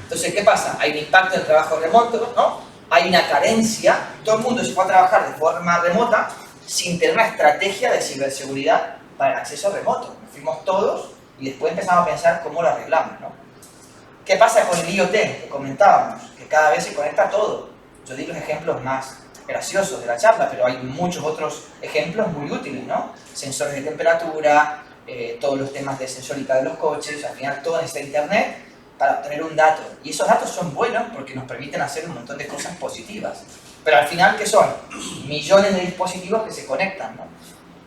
Entonces, ¿qué pasa? Hay un impacto en el trabajo remoto, ¿no? Hay una carencia, todo el mundo se puede trabajar de forma remota sin tener una estrategia de ciberseguridad para el acceso remoto. Nos fuimos todos y después empezamos a pensar cómo lo arreglamos, ¿no? ¿Qué pasa con el IoT que comentábamos? Que cada vez se conecta todo. Yo di los ejemplos más graciosos de la charla, pero hay muchos otros ejemplos muy útiles, ¿no? Sensores de temperatura, todos los temas de sensórica de los coches, al final todo necesita internet para obtener un dato. Y esos datos son buenos porque nos permiten hacer un montón de cosas positivas. Pero al final, ¿qué son? Millones de dispositivos que se conectan, ¿no?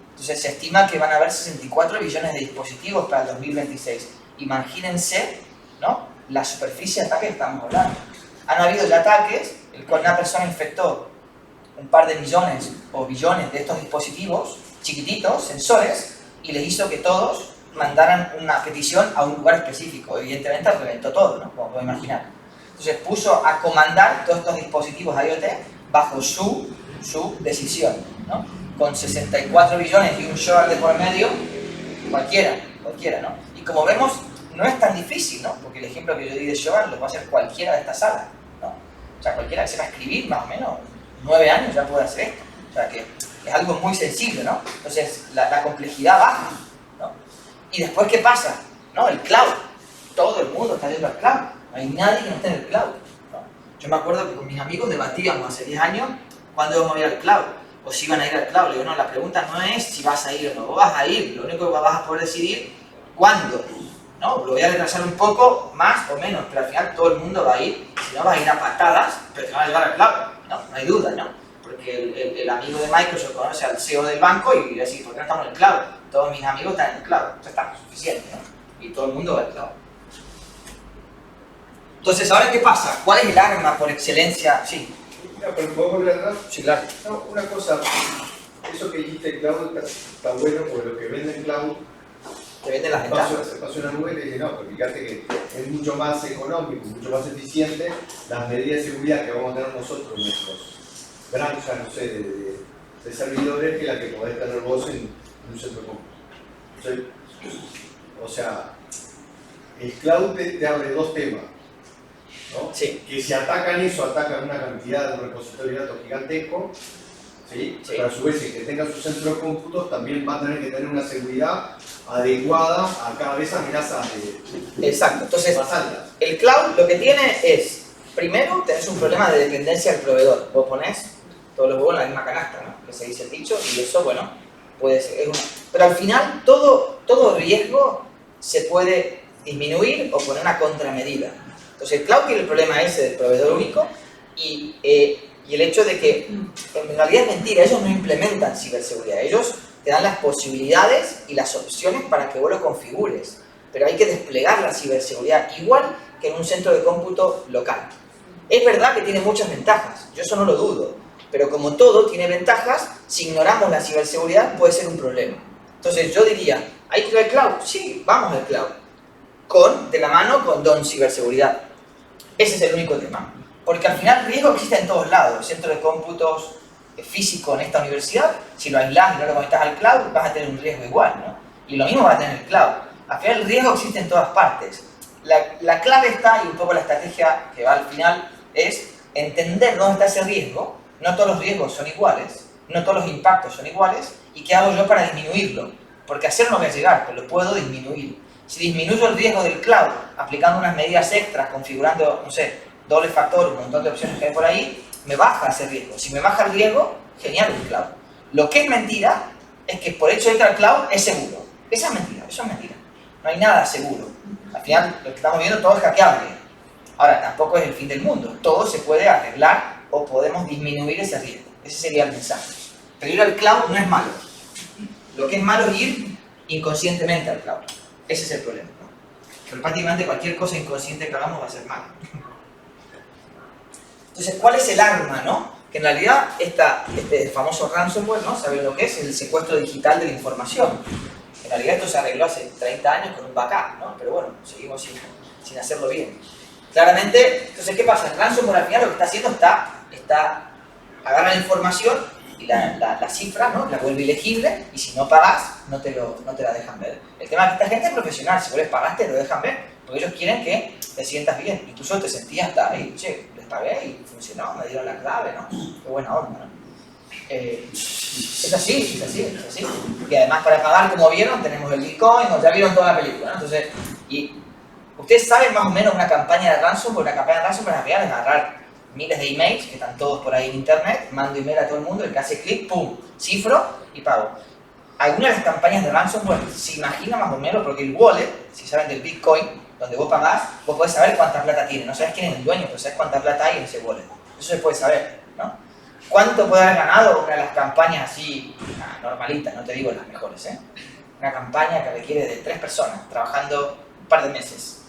Entonces se estima que van a haber 64 billones de dispositivos para el 2026. Imagínense, ¿no?, la superficie de ataque que estamos hablando. Han habido ya ataques en el cual una persona infectó un par de millones o billones de estos dispositivos chiquititos, sensores, y les hizo que todos mandaran una petición a un lugar específico. Evidentemente reventó todo, ¿no?, como puedo imaginar. Entonces puso a comandar todos estos dispositivos IoT bajo su decisión, ¿no? Con 64 billones y un Shoal de por medio, cualquiera, ¿no? Y como vemos, no es tan difícil, ¿no? Porque el ejemplo que yo di de Shoal lo puede hacer cualquiera de esta sala, ¿no? O sea, cualquiera que sepa escribir, más o menos, 9 años ya puede hacer esto. O sea, que es algo muy sencillo, ¿no? Entonces, la complejidad baja, ¿no? Y después, ¿qué pasa? ¿No? El cloud. Todo el mundo está yendo al cloud. No hay nadie que no esté en el cloud, ¿no? Yo me acuerdo que con mis amigos debatíamos hace 10 años cuándo íbamos a ir al cloud, o si iban a ir al cloud. Le digo, no, la pregunta no es si vas a ir o no, vos vas a ir, lo único que vas a poder decidir cuándo, ¿no? Lo voy a retrasar un poco, más o menos, pero al final todo el mundo va a ir, si no va a ir a patadas, pero te va a llevar al cloud, ¿no? No hay duda, ¿no? Porque el amigo de Microsoft conoce al CEO del banco y le dice, ¿por qué no estamos en el cloud? Todos mis amigos están en el cloud, entonces está suficiente, ¿no? Y todo el mundo va al cloud. Entonces, ¿ahora qué pasa? ¿Cuál es el arma por excelencia? Sí. Mira, pero ¿puedo volver atrás? Sí, claro. No, una cosa, eso que dijiste cloud está bueno porque lo que venden cloud Te venden las ventajas. se pasó una nube y le dije, no, pero fíjate que es mucho más económico, mucho más eficiente las medidas de seguridad que vamos a tener nosotros, nuestros granjas, no sé, de servidores, que la que podés tener vos en un centro común. O sea, el cloud te abre dos temas, ¿no? Sí. Que si atacan eso, atacan una cantidad de un repositorio de datos gigantesco, ¿sí? Sí. Pero a su vez, el que tenga su centro de cómputos también va a tener que tener una seguridad adecuada a cada vez amenazas Exacto. Entonces, más altas. el cloud lo que tiene es, primero, tenés un problema de dependencia del proveedor. Vos ponés todos los huevos en la misma canasta, ¿no? Que se dice el dicho, y eso, bueno, puede ser. Pero al final, todo riesgo se puede disminuir o poner una contramedida. Entonces, el cloud tiene el problema ese del proveedor único y el hecho de que, en realidad es mentira, ellos no implementan ciberseguridad. Ellos te dan las posibilidades y las opciones para que vos lo configures. Pero hay que desplegar la ciberseguridad igual que en un centro de cómputo local. Es verdad que tiene muchas ventajas, yo eso no lo dudo. Pero como todo tiene ventajas, si ignoramos la ciberseguridad puede ser un problema. Entonces yo diría, ¿hay que ir al cloud? Sí, vamos al cloud. De la mano con Don Ciberseguridad. Ese es el único tema. Porque al final el riesgo existe en todos lados. Centros de cómputos, físico en esta universidad, si lo aislás y no lo conectás al cloud, vas a tener un riesgo igual, ¿no? Y lo mismo va a tener el cloud. Al final el riesgo existe en todas partes. La clave está, y un poco la estrategia que va al final, es entender dónde está ese riesgo. No todos los riesgos son iguales, no todos los impactos son iguales, y qué hago yo para disminuirlo. Porque hacer no voy a llegar, pero lo puedo disminuir. Si disminuyo el riesgo del cloud aplicando unas medidas extras, configurando, no sé, doble factor, un montón de opciones que hay por ahí, me baja ese riesgo. Si me baja el riesgo, genial el cloud. Lo que es mentira es que por hecho de entrar al cloud es seguro. Esa es mentira, eso es mentira. No hay nada seguro. Al final, lo que estamos viendo todo es hackeable. Ahora, tampoco es el fin del mundo. Todo se puede arreglar o podemos disminuir ese riesgo. Ese sería el mensaje. Pero ir al cloud no es malo. Lo que es malo es ir inconscientemente al cloud. Ese es el problema, ¿no? Pero prácticamente cualquier cosa inconsciente que hagamos va a ser mala. Entonces, ¿cuál es el arma, no? Que en realidad este famoso ransomware, ¿no? ¿Saben lo que es? El secuestro digital de la información. En realidad esto se arregló hace 30 años con un backup, ¿no? Pero bueno, seguimos sin hacerlo bien. Claramente, entonces, ¿qué pasa? El ransomware al final lo que está haciendo agarra la información y la cifra, ¿no? La vuelve ilegible, y si no pagas, no te la dejan ver. El tema es que esta gente es profesional, si vos les pagaste, lo dejan ver, porque ellos quieren que te sientas bien. Incluso te sentías hasta ahí, che, les pagué y funcionó, me dieron la clave, ¿no? Qué buena onda, ¿no? Es así. Y además para pagar, como vieron, tenemos el Bitcoin, ya vieron toda la película, ¿no? Entonces, y ustedes saben más o menos una campaña de ransomware, real es agarrar miles de emails, que están todos por ahí en internet, mando email a todo el mundo, el que hace clic, pum, cifro y pago. Algunas de las campañas de ransomware se imagina más o menos, porque el wallet, si saben del Bitcoin, donde vos pagás, vos podés saber cuánta plata tiene. No sabes quién es el dueño, pero sabes cuánta plata hay en ese wallet. Eso se puede saber, ¿no? ¿Cuánto puede haber ganado una de las campañas así, normalitas, no te digo las mejores, ¿eh? Una campaña que requiere de 3 personas, trabajando un par de meses.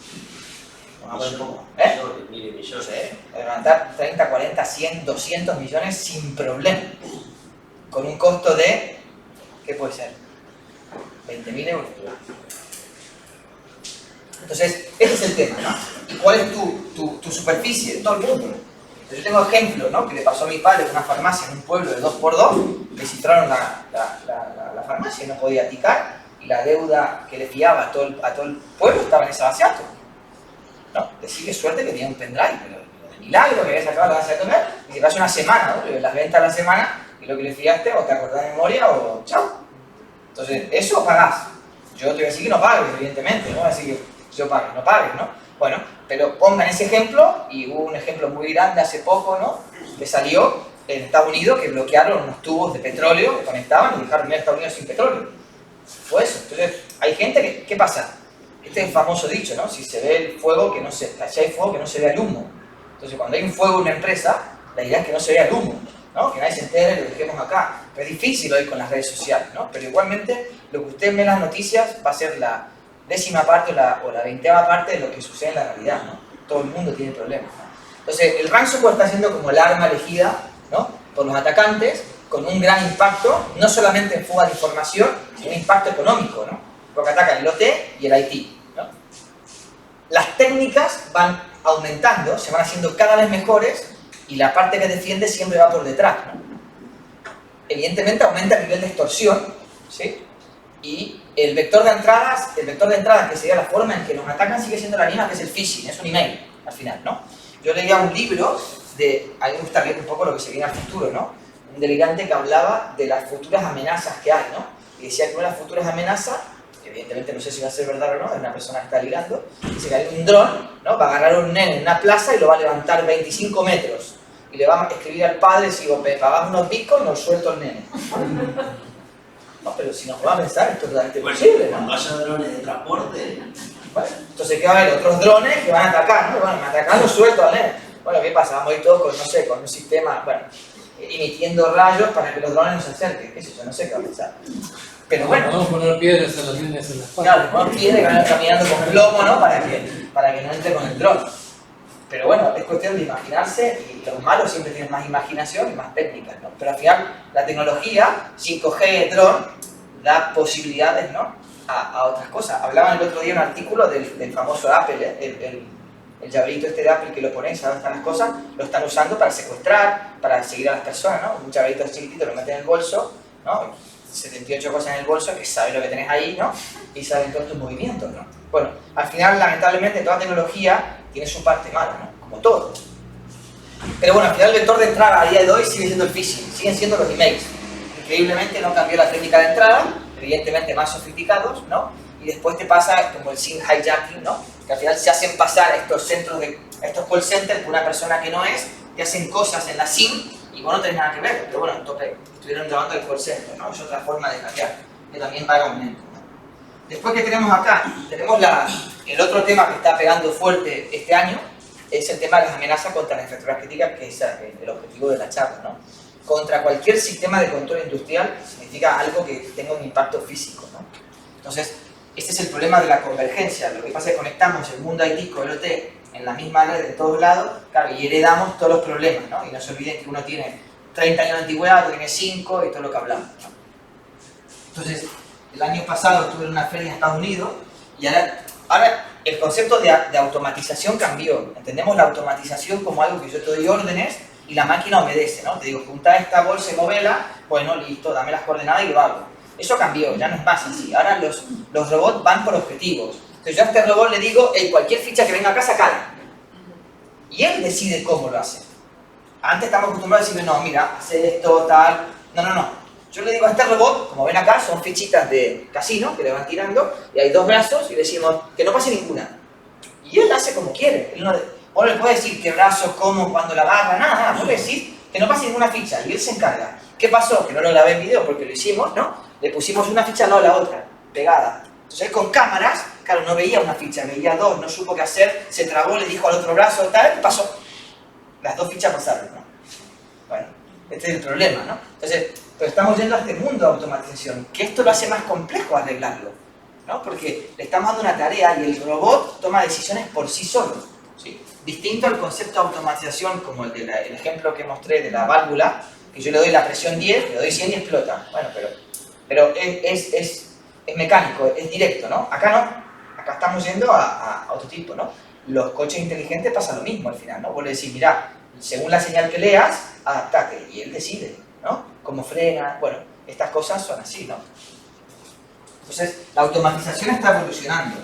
Millones. Puede levantar 30, 40, 100, 200 millones sin problema. Con un costo de, ¿qué puede ser? 20.000 euros. Entonces, ese es el tema, ¿no? ¿Y cuál es tu superficie? Todo el mundo. Yo tengo ejemplos, ¿no? Que le pasó a mi padre en una farmacia en un pueblo de 2x2, le cifraron la farmacia y no podía ticar, y la deuda que le fiaba a todo el pueblo estaba en ese vaciato. No, decir que suerte que tenía un pendrive, pero de milagro que había sacado la base de comer, y que pasó una semana, ¿no? Las ventas a la semana, y lo que le fiaste, o te acordás de memoria, o chao. Entonces, eso pagás. Yo te voy a decir que no pagues, evidentemente, no voy a decir que yo pague, no pagues, ¿no? Bueno, pero pongan ese ejemplo, y hubo un ejemplo muy grande hace poco, ¿no? Que salió en Estados Unidos, que bloquearon unos tubos de petróleo que conectaban y dejaron a Estados Unidos sin petróleo. Fue eso. Entonces, hay gente que, ¿qué pasa? Este es el famoso dicho, ¿no? Si se ve el fuego, si hay fuego, que no se vea el humo. Entonces, cuando hay un fuego en una empresa, la idea es que no se vea el humo, ¿no? Que nadie se entere, lo dejemos acá. Pero es difícil hoy con las redes sociales, ¿no? Pero igualmente, lo que usted ve en las noticias va a ser la 10ª parte o la 20ª parte de lo que sucede en la realidad, ¿no? Todo el mundo tiene problemas, ¿no? Entonces, el ransomware está siendo como el arma elegida, ¿no? Por los atacantes, con un gran impacto, no solamente en fuga de información, sino un impacto económico, ¿no? Porque atacan el OT y el IT, ¿no? Las técnicas van aumentando, se van haciendo cada vez mejores, y la parte que defiende siempre va por detrás, ¿no? Evidentemente aumenta el nivel de extorsión, ¿sí? Y el vector de entradas, que sería la forma en que nos atacan, sigue siendo la misma, que es el phishing, es un email, al final, ¿no? Yo leía un libro a mí me gusta leer un poco lo que se viene al futuro, ¿no? Un delirante que hablaba de las futuras amenazas que hay, ¿no? Y decía que una de las futuras amenazas, que evidentemente no sé si va a ser verdad o no, es una persona que está ligando, dice que hay un dron, ¿no? Va a agarrar a un nene en una plaza y lo va a levantar 25 metros. Y le va a escribir al padre, si digo, pagás unos bitcoins, nos suelto al nene. No, pero si nos va a pensar, esto es totalmente posible, ¿no? Cuando haya drones de transporte. Bueno, entonces, ¿qué va a haber? Otros drones que van a atacar, ¿no? Bueno, me atacan, lo suelto al nene. Bueno, ¿qué pasa? Vamos a ir todos con, no sé, con un sistema, bueno, emitiendo rayos para que los drones no se acerquen. ¿Qué sé yo? No sé qué va a pensar. Pero bueno. Vamos a poner piedras a los nenes en la espalda. Claro, ponemos piedras que van caminando con plomo, ¿no? Para que no entre con el dron. Pero bueno, es cuestión de imaginarse, y los malos siempre tienen más imaginación y más técnicas, ¿no? Pero al final, la tecnología, 5G, dron, da posibilidades, ¿no? A otras cosas. Hablaban el otro día en un artículo del famoso Apple, El llaverito este de Apple que lo ponéis, ¿sabes? Están las cosas, lo están usando para secuestrar, para seguir a las personas, ¿no? Un llaverito chiquitito lo meten en el bolso, ¿no? 78 cosas en el bolso que saben lo que tenés ahí, ¿no? Y saben todos tus movimientos, ¿no? Bueno, al final, lamentablemente, toda tecnología tiene su parte mala, ¿no? Como todo. Pero bueno, al final el vector de entrada a día de hoy sigue siendo el phishing, siguen siendo los emails. Increíblemente no cambió la técnica de entrada, evidentemente más sofisticados, ¿no? Y después te pasa como el SIM hijacking, ¿no? Que al final se hacen pasar a estos centros estos call centers por una persona que no es, y hacen cosas en la SIM y vos no tenés nada que ver, pero bueno, entonces estuvieron llamando al call center, ¿no? Es otra forma de hackear, que también va en aumento, ¿no? Después, ¿qué tenemos acá? Tenemos el otro tema que está pegando fuerte este año, es el tema de las amenazas contra las infraestructuras críticas, que es el objetivo de la charla, ¿no? Contra cualquier sistema de control industrial significa algo que tenga un impacto físico, ¿no? Entonces, este es el problema de la convergencia. Lo que pasa es que conectamos el mundo IT con el OT en la misma red de todos lados, claro, y heredamos todos los problemas, ¿no? Y no se olviden que uno tiene 30 años de antigüedad, otro tiene 5 y todo lo que hablamos, ¿no? Entonces, el año pasado estuve en una feria en Estados Unidos y ahora el concepto de automatización cambió. Entendemos la automatización como algo que yo te doy órdenes y la máquina obedece, ¿no? Te digo, junta esta bolsa y movela, bueno, listo, dame las coordenadas y lo hago. Eso cambió, ya no es más así. Ahora los robots van por objetivos. Entonces yo a este robot le digo, hey, cualquier ficha que venga acá, sacala. Y él decide cómo lo hace. Antes estamos acostumbrados a decirle, no, mira, hace esto, tal. No. Yo le digo a este robot, como ven acá, son fichitas de casino que le van tirando, y hay 2 brazos, y le decimos que no pase ninguna. Y él hace como quiere. Vos no le puedes decir qué brazo, cómo, cuándo la barra, nada. Vos le decís que no pase ninguna ficha, y él se encarga. ¿Qué pasó? Que no lo grabé en video porque lo hicimos, ¿no? Le pusimos una ficha al lado de la otra, pegada. Entonces él con cámaras, claro, no veía una ficha, veía 2, no supo qué hacer, se trabó, le dijo al otro brazo, tal, y pasó. Las 2 fichas pasaron, ¿no? Bueno, este es el problema, ¿no? Entonces, pero estamos yendo a este mundo de automatización, que esto lo hace más complejo arreglarlo, ¿no? Porque le estamos dando una tarea y el robot toma decisiones por sí solo, ¿sí? Distinto al concepto de automatización como el ejemplo que mostré de la válvula, que yo le doy la presión 10, le doy 100 y explota. Bueno, pero es mecánico, es directo, ¿no? Acá no, acá estamos yendo a otro tipo, ¿no? Los coches inteligentes pasa lo mismo al final, ¿no? Vos le decís, mirá, según la señal que leas, adaptate, y él decide, ¿no? Cómo frena, bueno, estas cosas son así, ¿no? Entonces, la automatización está evolucionando.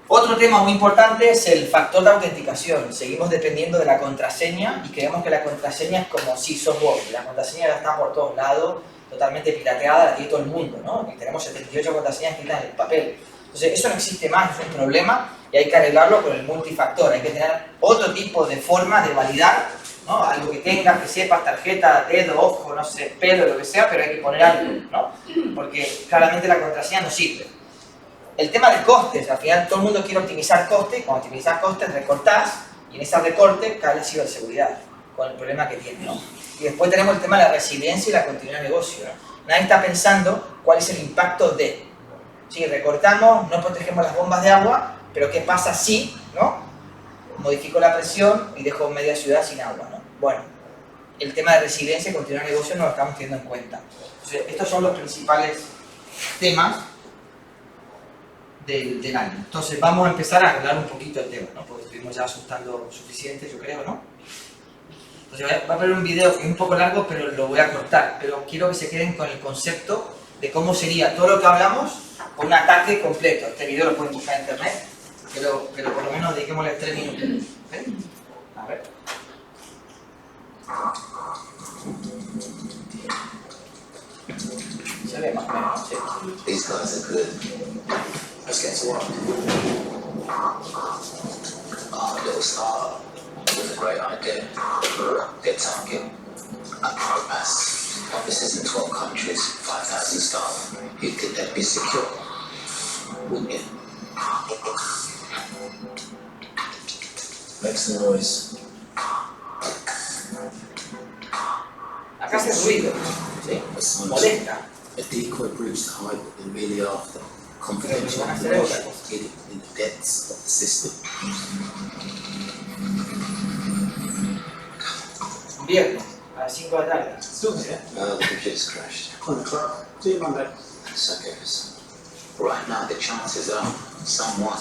Otro tema muy importante es el factor de autenticación. Seguimos dependiendo de la contraseña y creemos que la contraseña es como si sos vos. La contraseña ya está por todos lados, totalmente pirateada, la tiene todo el mundo, ¿no? Y tenemos 78 contraseñas escritas en el papel. Entonces, eso no existe más, es un problema y hay que arreglarlo con el multifactor. Hay que tener otro tipo de forma de validar, ¿no? Algo que tengas, que sepas, tarjeta, dedo, ojo, no sé, pelo, lo que sea, pero hay que poner algo, ¿no? Porque claramente la contraseña no sirve. El tema de costes, al final todo el mundo quiere optimizar costes, cuando optimizas costes recortás y en ese recorte cae la ciberseguridad, con el problema que tiene, ¿no? Y después tenemos el tema de la resiliencia y la continuidad de negocio, ¿no? Nadie está pensando cuál es el impacto de, si recortamos, no protegemos las bombas de agua, pero ¿qué pasa si, ¿no? Modifico la presión y dejo media ciudad sin agua, ¿no? Bueno, el tema de resiliencia y continuidad de negocio no lo estamos teniendo en cuenta. Entonces, estos son los principales temas del año. Entonces vamos a empezar a hablar un poquito el tema, ¿no? Porque estuvimos ya asustando suficiente, yo creo, ¿no? Entonces va a haber un video que es un poco largo, pero lo voy a cortar. Pero quiero que se queden con el concepto de cómo sería todo lo que hablamos con un ataque completo. Este video lo pueden buscar en internet, pero por lo menos dediquémosle 3 minutos. ¿Okay? A ver. Se ve más o menos, ¿sí? These guys are good. Let's get to work. A little startup with a great idea. Get target. A ProMass. Offices in 12 countries, 5,000 staff. You'd think they'd be secure, wouldn't you? Make some noise. Acá hace ruido, ¿sí? Molesta. A decoy breach to hide what they're really after. Confidential information hidden in the depths of the system. Viernes, a las 5 de la tarde. Still here. The computer's crashed. On the truck. See you Monday. Suckers. Right now, the chances are someone,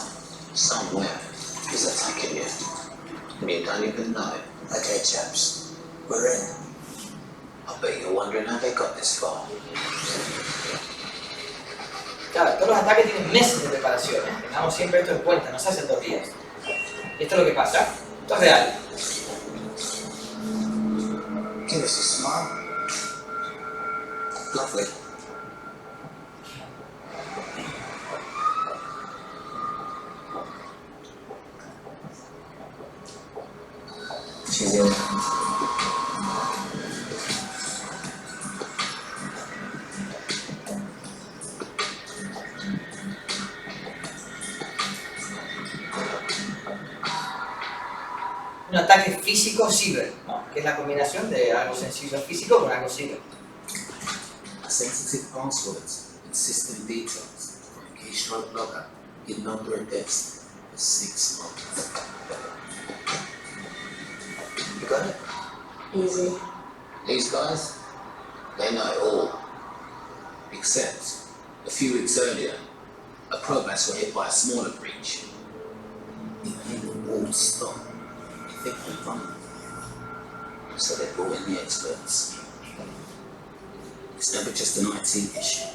somewhere, is attacking you. And you don't even know it. Okay, chaps, we're in. I bet you're wondering how they got this far. Claro, todos los ataques tienen meses de preparación, ¿eh? Tengamos siempre esto en cuenta, no se hacen 2 días. Y esto es lo que pasa. Esto es real. Give us a smile. Lovely. She's ill. Un ataque físico-ciber, ¿no? Que es la combinación de algo sencillo físico con algo ciber. Sensitive passwords and system details from a keystroke logger hidden under a desk for 6 months. You got it? Easy. These guys, they know it all. Except, a few weeks earlier, a Probass were hit by a smaller breach. It made the walls stop. They couldn't run. So they brought in the experts. It's never just an IT issue.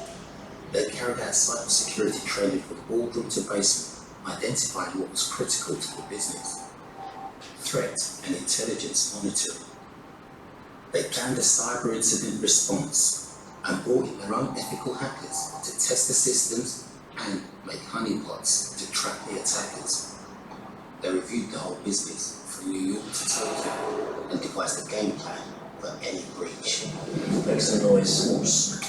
They carried out cybersecurity training from boardroom to basement, identifying what was critical to the business. Threat and intelligence monitoring. They planned a cyber incident response and brought in their own ethical hackers to test the systems and make honeypots to track the attackers. They reviewed the whole business from New York to Tokyo and devised a game plan for any breach. Make some noise.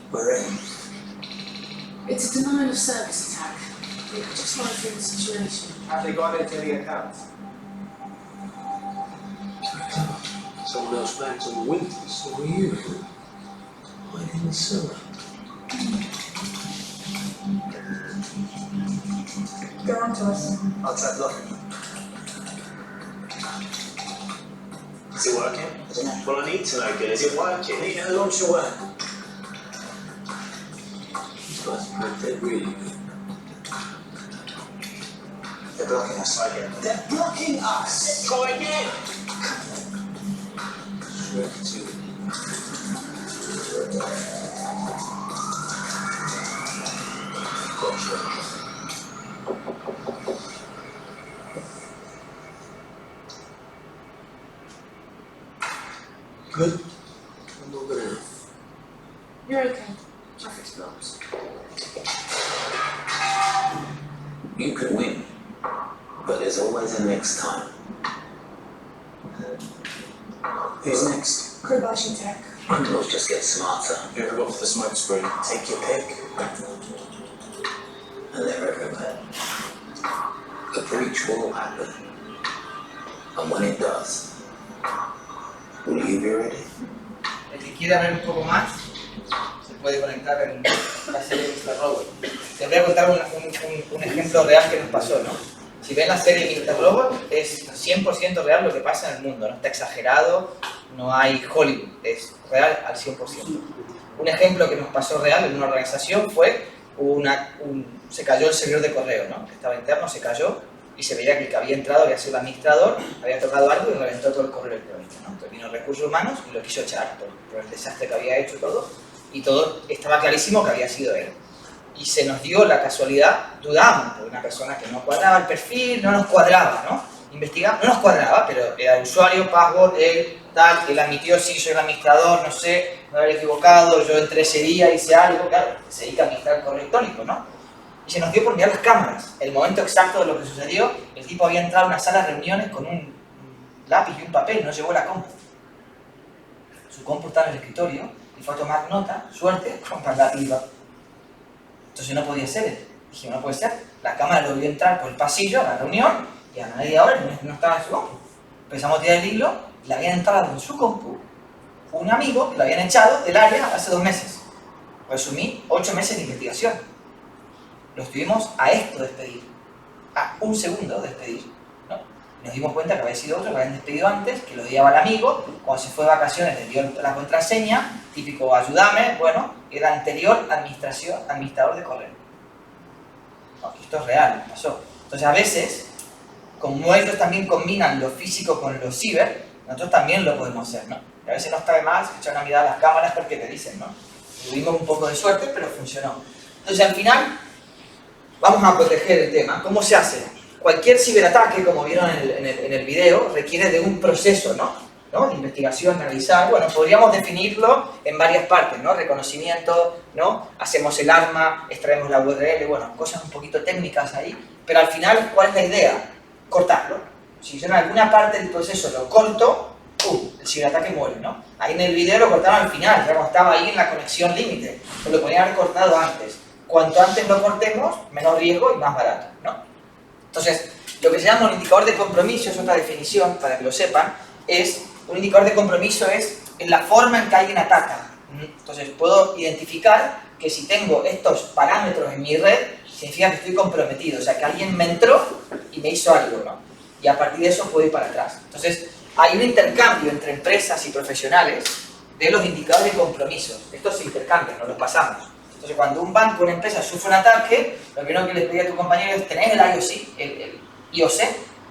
We're in. It's a denial of service attack. We're just monitoring the situation. Have they got into the accounts? Someone else bangs on the windows, so were you? Hiding in the cellar. Go on to us. Outside locker. Is it working? I don't know. Well, I need to know, Gil. Is it working? Need to launch your work. These guys are good, they're really good. They're blocking us. They're blocking us! Try again! Swear to it. Gotcha. Good. I'm not good enough. You're okay. Traffic's blocked. You could win, but there's always a next time. Who's next? Kobashi Tech. Criminals just get smarter, You ever got for the smoke screen? Take your pick. and they're everywhere. A breach will happen, and when it does, will you be ready? El que quiera ver un poco más, se puede conectar en la serie Mr. Robot. Les voy a contar un ejemplo real que nos pasó, ¿no? Si ven la serie Mr. Robot, es 100% real lo que pasa en el mundo, no está exagerado, no hay Hollywood, es real al 100%. Un ejemplo que nos pasó real en una organización fue se cayó el servidor de correo, ¿no? Que estaba interno, se cayó y se veía que el que había entrado había sido el administrador, había tocado algo y reventó todo el correo electrónico, ¿no? Entonces vino Recursos Humanos y lo quiso echar por el desastre que había hecho todo, y todo estaba clarísimo que había sido él. Y se nos dio la casualidad, dudábamos, porque una persona que no cuadraba el perfil, no nos cuadraba, ¿no? Investigamos, no nos cuadraba, pero era el usuario, password, él admitió, sí, soy el administrador, no sé, me había equivocado, yo entré ese día, hice algo, claro, se dedica a administrar el correo electrónico, ¿no? Y se nos dio por mirar las cámaras, el momento exacto de lo que sucedió. El tipo había entrado a una sala de reuniones con un lápiz y un papel, no llevó la compu. Su compu estaba en el escritorio y fue a tomar nota, suerte, con el lápiz. Entonces no podía ser él. Dije, no puede ser. La cámara lo vio entrar por el pasillo a la reunión y a media hora no estaba en su compu. Empezamos a tirar el hilo y le habían entrado en su compu un amigo que lo habían echado del área hace 2 meses. Resumí, 8 meses de investigación. Lo estuvimos a esto despedir, a un segundo despedir, ¿no? Nos dimos cuenta que había sido otro que habían despedido antes, que lo odiaba al amigo, cuando se fue de vacaciones le dio la contraseña, típico ayúdame, bueno, era anterior administrador de correo. No, esto es real, pasó. Entonces a veces, como ellos también combinan lo físico con lo ciber, nosotros también lo podemos hacer, ¿no? Y a veces no está de más echar una mirada a las cámaras porque te dicen, ¿no? Tuvimos un poco de suerte, pero funcionó. Entonces al final, vamos a proteger el tema. ¿Cómo se hace? Cualquier ciberataque, como vieron en el video, requiere de un proceso, ¿no? De investigación, analizar. Bueno, podríamos definirlo en varias partes, ¿no? Reconocimiento, ¿no? Hacemos el arma, extraemos la URL, bueno, cosas un poquito técnicas ahí. Pero al final, ¿cuál es la idea? Cortarlo. Si yo en alguna parte del proceso lo corto, el ciberataque muere, ¿no? Ahí en el video lo cortaron al final, ya cuando estaba ahí en la conexión límite. Pues lo podrían haber cortado antes. Cuanto antes lo cortemos, menos riesgo y más barato, ¿no? Entonces, lo que se llama un indicador de compromiso, es otra definición, para que lo sepan, es un indicador de compromiso es en la forma en que alguien ataca. Entonces, puedo identificar que si tengo estos parámetros en mi red, significa que estoy comprometido, o sea, que alguien me entró y me hizo algo, ¿no? Y a partir de eso puedo ir para atrás. Entonces, hay un intercambio entre empresas y profesionales de los indicadores de compromiso. Estos se intercambian, nos los pasamos. Entonces, cuando un banco o una empresa sufre un ataque, lo primero que les pedí a tu compañero es, ¿tenés el IOC? ¿El IOC?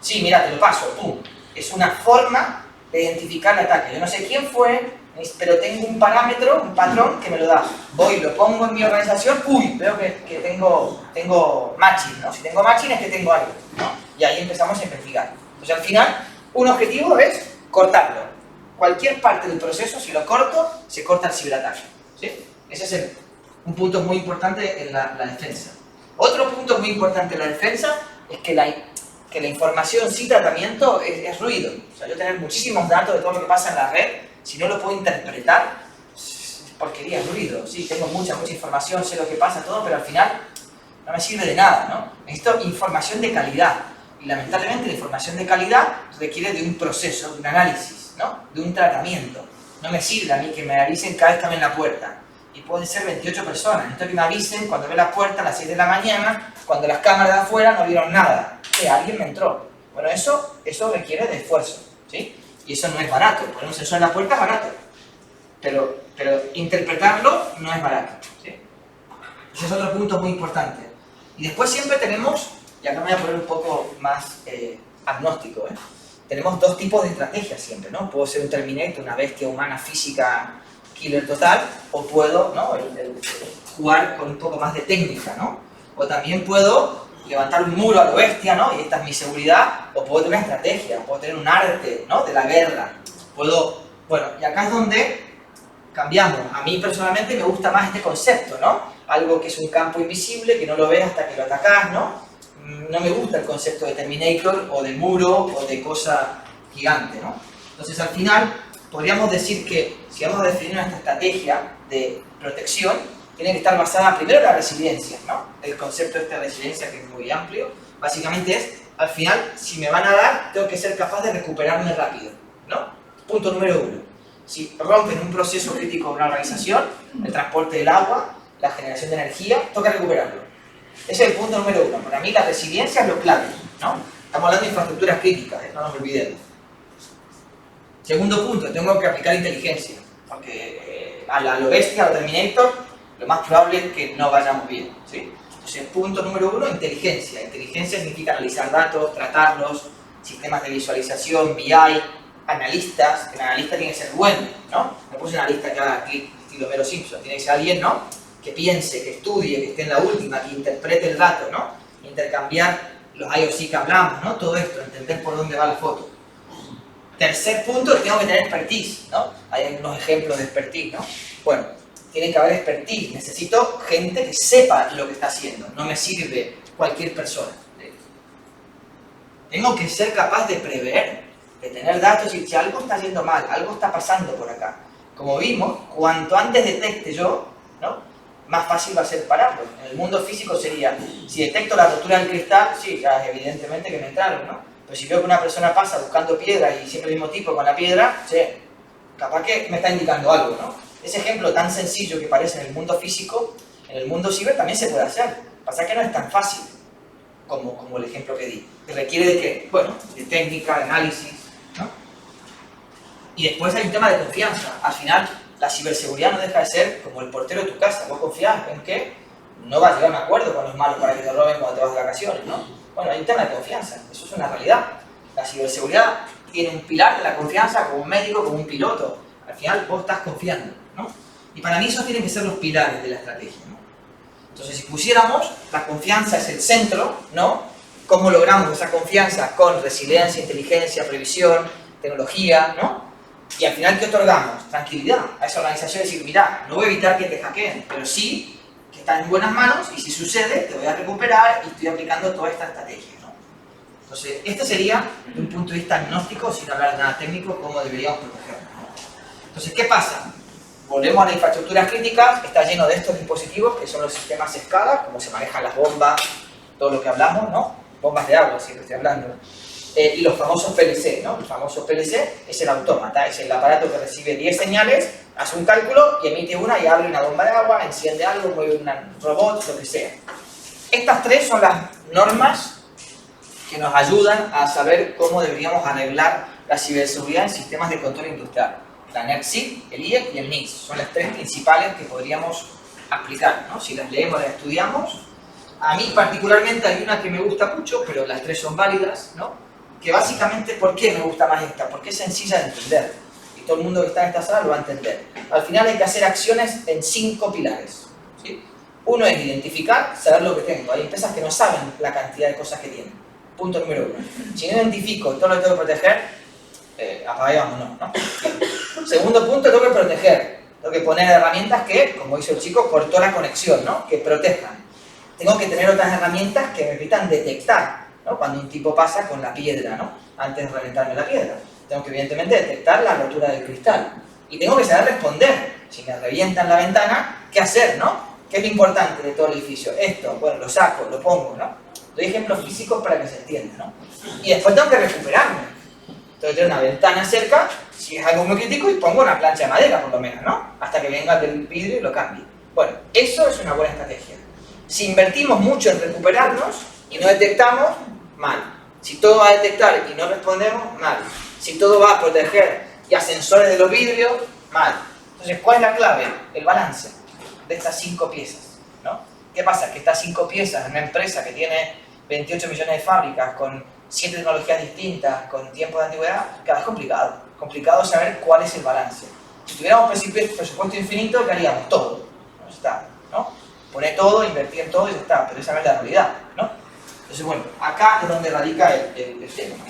Sí, mira, te lo paso, pum. Es una forma de identificar el ataque. Yo no sé quién fue, pero tengo un parámetro, un patrón que me lo da. Voy, lo pongo en mi organización, uy, veo que tengo matching, ¿no? Si tengo matching es que tengo algo, ¿no? Y ahí empezamos a investigar. Entonces, al final, un objetivo es cortarlo. Cualquier parte del proceso, si lo corto, se corta el ciberataque, ¿sí? Ese es un punto muy importante en la defensa. Otro punto muy importante en la defensa es que la información sin tratamiento es ruido. O sea, yo tener muchísimos datos de todo lo que pasa en la red, si no lo puedo interpretar, es porquería, es ruido. Sí, tengo mucha información, sé lo que pasa, todo, pero al final no me sirve de nada, ¿no? Necesito información de calidad. Y lamentablemente la información de calidad requiere de un proceso, de un análisis, ¿no? De un tratamiento. No me sirve a mí que me avisen cada vez que abren la puerta. Y pueden ser 28 personas. Necesito que me avisen cuando ve la puerta a las 6 de la mañana, cuando las cámaras de afuera no vieron nada. Alguien me entró. Bueno, eso requiere de esfuerzo, ¿sí? Y eso no es barato. Poner un sensor en la puerta es barato. Pero interpretarlo no es barato, ¿sí? Ese es otro punto muy importante. Y después siempre tenemos, y acá me voy a poner un poco más agnóstico, tenemos dos tipos de estrategias siempre, ¿no? Puedo ser un Terminator, una bestia humana física killer total, o puedo, ¿no? Jugar con un poco más de técnica, ¿no? O también puedo levantar un muro a lo bestia, ¿no? Y esta es mi seguridad, o puedo tener una estrategia, puedo tener un arte, ¿no? De la guerra. Bueno, y acá es donde cambiamos. A mí personalmente me gusta más este concepto, ¿no? Algo que es un campo invisible, que no lo ves hasta que lo atacás, ¿no? No me gusta el concepto de Terminator, o de muro, o de cosa gigante, ¿no? Entonces, al final, podríamos decir que si vamos a definir nuestra estrategia de protección, tiene que estar basada primero en la resiliencia, ¿no? El concepto de esta resiliencia, que es muy amplio, básicamente es, al final, si me van a dar, tengo que ser capaz de recuperarme rápido, ¿no? Punto número 1. Si rompen un proceso crítico de una organización, el transporte del agua, la generación de energía, tengo que recuperarlo. Ese es el punto número 1. Para mí la resiliencia es lo clave, ¿no? Estamos hablando de infraestructuras críticas, no nos olvidemos. Segundo punto, tengo que aplicar inteligencia, porque a lo bestia, a lo Terminator, lo más probable es que no vayamos bien, ¿sí? Entonces, punto número 1, inteligencia. Inteligencia significa analizar datos, tratarlos, sistemas de visualización, BI, analistas, que el analista tiene que ser bueno, ¿no? No puse una analista que haga clic estilo Homero Simpson, tiene que ser alguien, ¿no? Que piense, que estudie, que esté en la última, que interprete el dato, ¿no? Intercambiar los IOC que hablamos, ¿no? Todo esto, entender por dónde va la foto. Tercer punto, tengo que tener expertise, ¿no? Hay unos ejemplos de expertise, ¿no? Bueno, tiene que haber expertise, necesito gente que sepa lo que está haciendo, no me sirve cualquier persona. Tengo que ser capaz de prever, de tener datos y si algo está yendo mal, algo está pasando por acá. Como vimos, cuanto antes detecte yo, ¿no? Más fácil va a ser pararlo. En el mundo físico sería, si detecto la rotura del cristal, sí, ya es evidentemente que me entraron, ¿no? Pero si veo que una persona pasa buscando piedra y siempre el mismo tipo con la piedra, sí, capaz que me está indicando algo, ¿no? Ese ejemplo tan sencillo que parece en el mundo físico, en el mundo ciber también se puede hacer. Pasa que no es tan fácil como el ejemplo que di. Que requiere de que, bueno, de técnica, de análisis, ¿no? Y después hay un tema de confianza. Al final, la ciberseguridad no deja de ser como el portero de tu casa. ¿Vos confías en qué? no vas a llegar a un acuerdo con los malos para que te roben cuando te vas de vacaciones, ¿no? Bueno, hay un tema de confianza, eso es una realidad. La ciberseguridad tiene un pilar de la confianza como un médico, como un piloto. Al final vos estás confiando, ¿no? Y para mí esos tienen que ser los pilares de la estrategia, ¿no? Entonces, si pusiéramos, la confianza es el centro, ¿no? ¿Cómo logramos esa confianza? Con resiliencia, inteligencia, previsión, tecnología, ¿no? Y al final, ¿qué otorgamos? Tranquilidad a esa organización, decir, mira, no voy a evitar que te hackeen, pero sí que estás en buenas manos y si sucede, te voy a recuperar y estoy aplicando toda esta estrategia, ¿no? Entonces, este sería, de un punto de vista agnóstico, sin hablar de nada técnico, cómo deberíamos protegernos, ¿no? Entonces, ¿qué pasa? Volvemos a la infraestructura crítica, está lleno de estos dispositivos que son los sistemas escala, como se manejan las bombas, todo lo que hablamos, ¿no? Bombas de agua, siempre estoy hablando. Y los famosos PLC, ¿no? Los famosos PLC es el autómata, es el aparato que recibe 10 señales, hace un cálculo y emite una y abre una bomba de agua, enciende algo, mueve un robot, lo que sea. Estas tres son las normas que nos ayudan a saber cómo deberíamos arreglar la ciberseguridad en sistemas de control industrial. La NERC-SIG, el IEC y el NIST son las tres principales que podríamos aplicar, ¿no? Si las leemos, las estudiamos. A mí particularmente hay una que me gusta mucho, pero las tres son válidas, ¿no? Que básicamente, ¿por qué me gusta más esta? Porque es sencilla de entender. Y todo el mundo que está en esta sala lo va a entender. Al final hay que hacer acciones en 5 pilares, ¿sí? Uno es identificar, saber lo que tengo. Hay empresas que no saben la cantidad de cosas que tienen. Punto número 1. Si no identifico todo lo que tengo que proteger, apaga y vámonos, ¿no? Segundo punto, tengo que proteger. Tengo que poner herramientas que, como hizo el chico, cortó la conexión, ¿no? Que protejan. Tengo que tener otras herramientas que me permitan detectar, ¿no? Cuando un tipo pasa con la piedra, ¿no? Antes de reventarme la piedra. Tengo que, evidentemente, detectar la rotura del cristal. Y tengo que saber responder. Si me revientan la ventana, ¿qué hacer, no? ¿Qué es lo importante de todo el edificio? Esto, bueno, lo saco, lo pongo, ¿no? Doy ejemplos físicos para que se entienda, ¿no? Y después tengo que recuperarme. Tengo que tener una ventana cerca, si es algo muy crítico, y pongo una plancha de madera, por lo menos, ¿no? Hasta que venga del vidrio y lo cambie. Bueno, eso es una buena estrategia. Si invertimos mucho en recuperarnos y no detectamos, mal. Si todo va a detectar y no respondemos, mal. Si todo va a proteger y a sensores de los vidrios, mal. Entonces, ¿cuál es la clave? El balance de estas 5 piezas, ¿no? ¿Qué pasa? Que estas 5 piezas en una empresa que tiene 28 millones de fábricas, con 7 tecnologías distintas, con tiempos de antigüedad, cada vez complicado. Complicado saber cuál es el balance. Si tuviéramos presupuesto infinito, ¿qué haríamos? Todo. ¿No? Está, ¿no? Poner todo, invertir en todo y ya está. Pero esa no es la realidad, ¿no? Entonces, bueno, acá es donde radica el tema.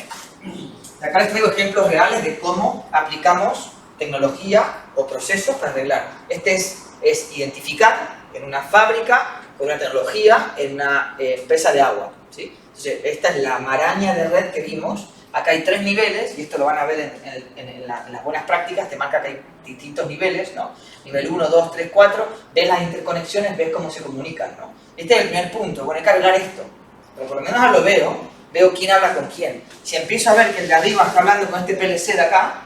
Acá les traigo ejemplos reales de cómo aplicamos tecnología o procesos para arreglar. Este es identificar en una fábrica con una tecnología en una empresa de agua, ¿sí? Entonces, esta es la maraña de red que vimos. Acá hay 3 niveles, y esto lo van a ver en las buenas prácticas, te marca que hay distintos niveles, ¿no? Nivel 1, 2, 3, 4, ves las interconexiones, ves cómo se comunican, ¿no? Este es el primer punto, bueno, hay que arreglar esto. Pero por lo menos ahora lo veo quién habla con quién. Si empiezo a ver que el de arriba está hablando con este PLC de acá,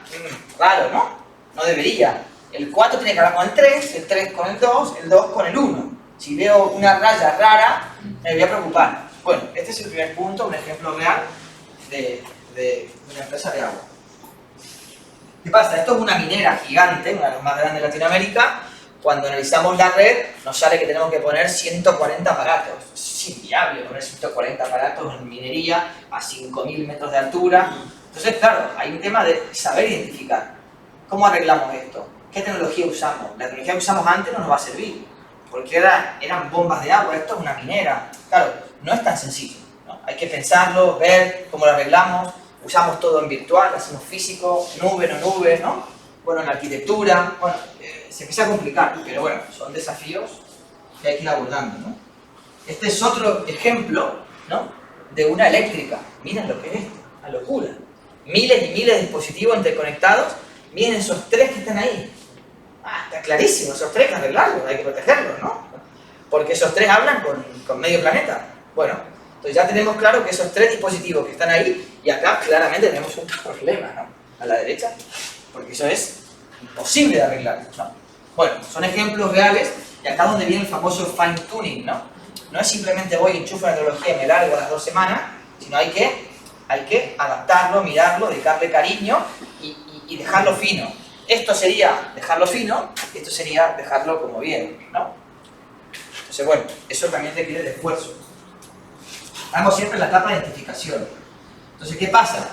raro, ¿no? No debería. El 4 tiene que hablar con el 3, el 3 con el 2, el 2 con el 1. Si veo una raya rara, me voy a preocupar. Bueno, este es el primer punto, un ejemplo real de una empresa de agua. ¿Qué pasa? Esto es una minera gigante, una de las más grandes de Latinoamérica. Cuando analizamos la red, nos sale que tenemos que poner 140 aparatos. Es inviable poner 140 aparatos en minería a 5.000 metros de altura. Entonces, claro, hay un tema de saber identificar. ¿Cómo arreglamos esto? ¿Qué tecnología usamos? La tecnología que usamos antes no nos va a servir, porque eran bombas de agua, esto es una minera. Claro, no es tan sencillo, ¿no? Hay que pensarlo, ver cómo lo arreglamos. Usamos todo en virtual, hacemos físico, nube, no nube, ¿no? Bueno, en arquitectura, bueno, se empieza a complicar, pero bueno, son desafíos que hay que ir abordando, ¿no? Este es otro ejemplo, ¿no? De una eléctrica. Miren lo que es esto, una locura. Miles y miles de dispositivos interconectados. Miren esos 3 que están ahí. Ah, está clarísimo, esos 3 hay que arreglarlos, hay que protegerlos, ¿no? Porque esos 3 hablan con medio planeta. Bueno, entonces ya tenemos claro que esos 3 dispositivos que están ahí, y acá claramente tenemos un problema, ¿no? A la derecha, porque eso es imposible de arreglar, ¿no? Bueno, son ejemplos reales, y acá es donde viene el famoso fine tuning, ¿no? No es simplemente voy, enchufo la tecnología y me largo a las 2 semanas, sino hay que adaptarlo, mirarlo, dedicarle cariño y dejarlo fino. Esto sería dejarlo fino, esto sería dejarlo como bien, ¿no? Entonces, bueno, eso también requiere de esfuerzo. Estamos siempre en la etapa de identificación. Entonces, ¿qué pasa?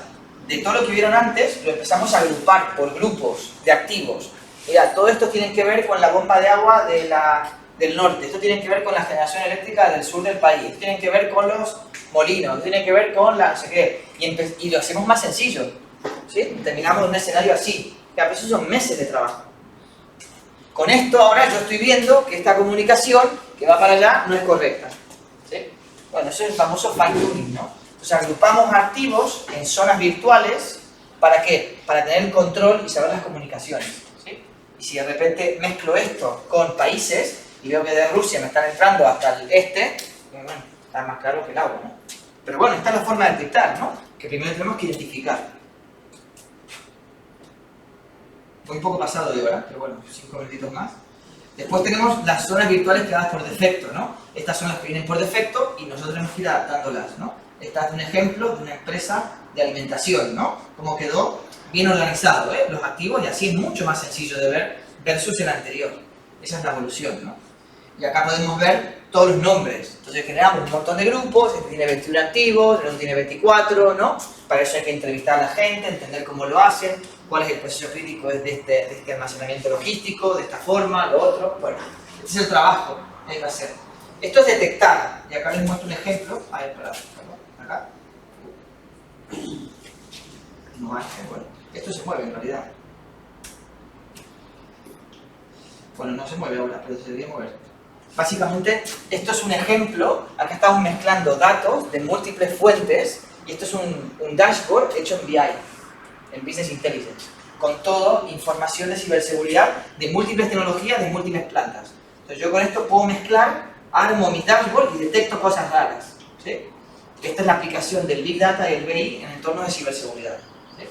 De todo lo que vieron antes, lo empezamos a agrupar por grupos de activos. Mira, todo esto tiene que ver con la bomba de agua del norte, esto tiene que ver con la generación eléctrica del sur del país, esto tiene que ver con los molinos, esto tiene que ver con la no sé qué, y lo hacemos más sencillo, ¿sí? Terminamos en un escenario así, que a veces son meses de trabajo. Con esto ahora yo estoy viendo que esta comunicación que va para allá no es correcta, ¿sí? Bueno, eso es el famoso fine tuning, ¿no? Entonces agrupamos activos en zonas virtuales, ¿para qué? Para tener control y saber las comunicaciones, ¿sí? Y si de repente mezclo esto con países y veo que de Rusia me están entrando hasta el este, bueno, está más claro que el agua, ¿no? Pero bueno, esta es la forma de detectar, ¿no? Que primero tenemos que identificar. Fue un poco pasado de hora, pero bueno, 5 minutitos más. Después tenemos las zonas virtuales creadas por defecto, ¿no? Estas son las que vienen por defecto y nosotros tenemos que ir adaptándolas, ¿no? Esta es un ejemplo de una empresa de alimentación, ¿no? Cómo quedó bien organizado, ¿eh? Los activos, y así es mucho más sencillo de ver versus el anterior. Esa es la evolución, ¿no? Y acá podemos ver todos los nombres. Entonces generamos un montón de grupos, este tiene 21 activos, el otro tiene 24, ¿no? Para eso hay que entrevistar a la gente, entender cómo lo hacen, cuál es el proceso crítico de este almacenamiento logístico, de esta forma, lo otro. Bueno, este es el trabajo que hay que hacer. Esto es detectar, y acá les muestro un ejemplo. A ver, perdón, acá. No hay, bueno, esto se mueve en realidad. Bueno, no se mueve ahora, pero se debería mover. Básicamente, esto es un ejemplo. Acá estamos mezclando datos de múltiples fuentes, y esto es un dashboard hecho en BI, en Business Intelligence, con todo información de ciberseguridad de múltiples tecnologías, de múltiples plantas. Entonces yo con esto puedo mezclar, armo mi dashboard y detecto cosas raras, ¿sí? Esta es la aplicación del Big Data y el BI en entornos de ciberseguridad, ¿sí?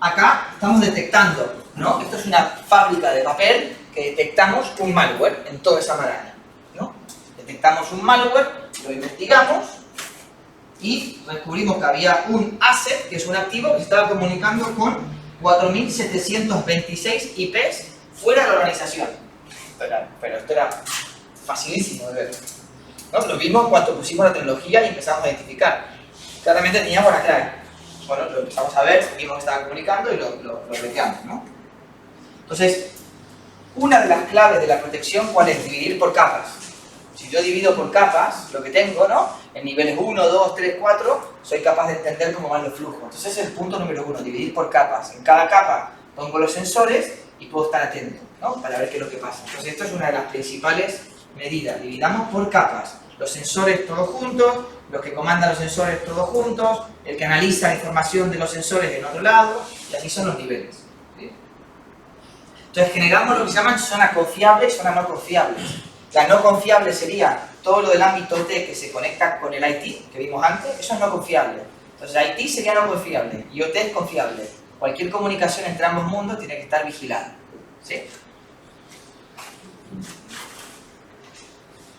Acá estamos detectando, ¿no? Esto es una fábrica de papel que detectamos un malware en toda esa maraña, ¿no? Detectamos un malware, lo investigamos y descubrimos que había un asset, que es un activo, que se estaba comunicando con 4.726 IPs fuera de la organización. Pero esto era facilísimo de ver, ¿no? Lo vimos cuando pusimos la tecnología y empezamos a identificar. Claramente teníamos la clave. Bueno, lo empezamos a ver, vimos que estaba comunicando y lo bloqueamos, ¿no? Entonces, una de las claves de la protección, ¿cuál es? Dividir por capas. Si yo divido por capas lo que tengo, ¿no? En niveles 1, 2, 3, 4, soy capaz de entender cómo van los flujos. Entonces ese es el punto número 1, dividir por capas. En cada capa pongo los sensores y puedo estar atento, ¿no? Para ver qué es lo que pasa. Entonces esto es una de las principales medidas. Dividamos por capas. Los sensores todos juntos, los que comandan los sensores todos juntos, el que analiza la información de los sensores en otro lado, y así son los niveles, ¿sí? Entonces generamos lo que se llaman zonas confiables y zonas no confiables. La no confiable sería todo lo del ámbito T que se conecta con el IT, que vimos antes, eso es no confiable. Entonces IT sería no confiable y OT es confiable. Cualquier comunicación entre ambos mundos tiene que estar vigilada, ¿sí?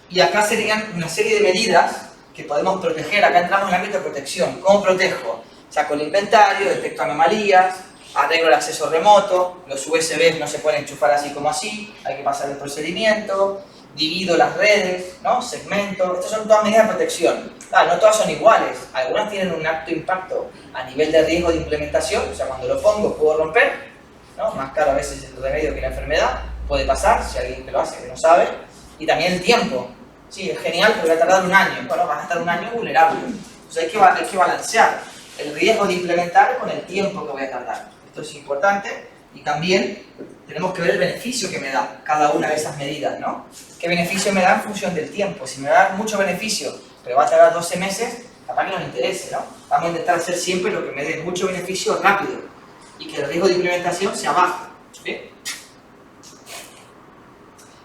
Y acá serían una serie de medidas que podemos proteger. Acá entramos en el ámbito de protección. ¿Cómo protejo? Saco el inventario, detecto anomalías, arreglo el acceso remoto, los USB no se pueden enchufar así como así, hay que pasar el procedimiento, divido las redes, ¿no? Segmento. Estas son todas medidas de protección. No todas son iguales, algunas tienen un alto impacto a nivel de riesgo de implementación, o sea, cuando lo pongo puedo romper, ¿no? Más caro a veces el remedio que la enfermedad, puede pasar, si alguien que lo hace que no sabe, y también el tiempo. Sí, es genial, pero va a tardar un año. Bueno, vas a estar un año vulnerable. Entonces hay que balancear el riesgo de implementar con el tiempo que voy a tardar. Esto es importante y también tenemos que ver el beneficio que me da cada una de esas medidas, ¿no? ¿Qué beneficio me da en función del tiempo? Si me da mucho beneficio, pero va a tardar 12 meses, capaz que no me interese, ¿no? Vamos a intentar hacer siempre lo que me dé mucho beneficio rápido y que el riesgo de implementación sea bajo, ¿sí?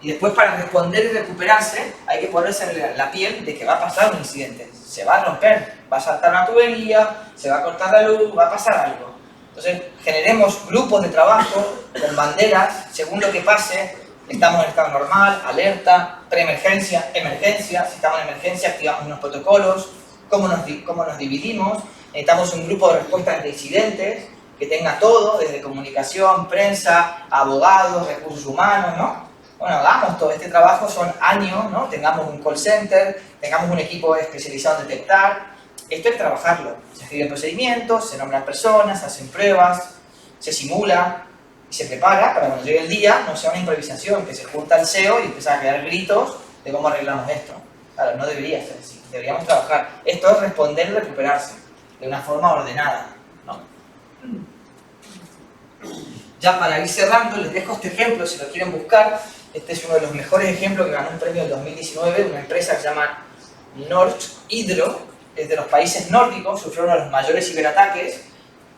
Y después para responder y recuperarse hay que ponerse en la piel de que va a pasar un incidente. Se va a romper, va a saltar una tubería, se va a cortar la luz, va a pasar algo. Entonces generemos grupos de trabajo con banderas, según lo que pase, estamos en estado normal, alerta, preemergencia, emergencia, si estamos en emergencia activamos unos protocolos, cómo nos dividimos, necesitamos un grupo de respuesta ante incidentes que tenga todo, desde comunicación, prensa, abogados, recursos humanos, ¿no? Bueno, hagamos todo este trabajo, son años, ¿no? Tengamos un call center, tengamos un equipo especializado en detectar. Esto hay que trabajarlo. Se escriben procedimientos, se nombran personas, se hacen pruebas, se simula y se prepara para cuando llegue el día no sea una improvisación, que se junta el CEO y empieza a crear gritos de cómo arreglamos esto. Claro, no debería ser así. Deberíamos trabajar. Esto es responder y recuperarse de una forma ordenada, ¿no? Ya para ir cerrando, les dejo este ejemplo, si lo quieren buscar. Este es uno de los mejores ejemplos que ganó un premio del 2019, una empresa que se llama Nord Hydro, es de los países nórdicos, sufrió uno de los mayores ciberataques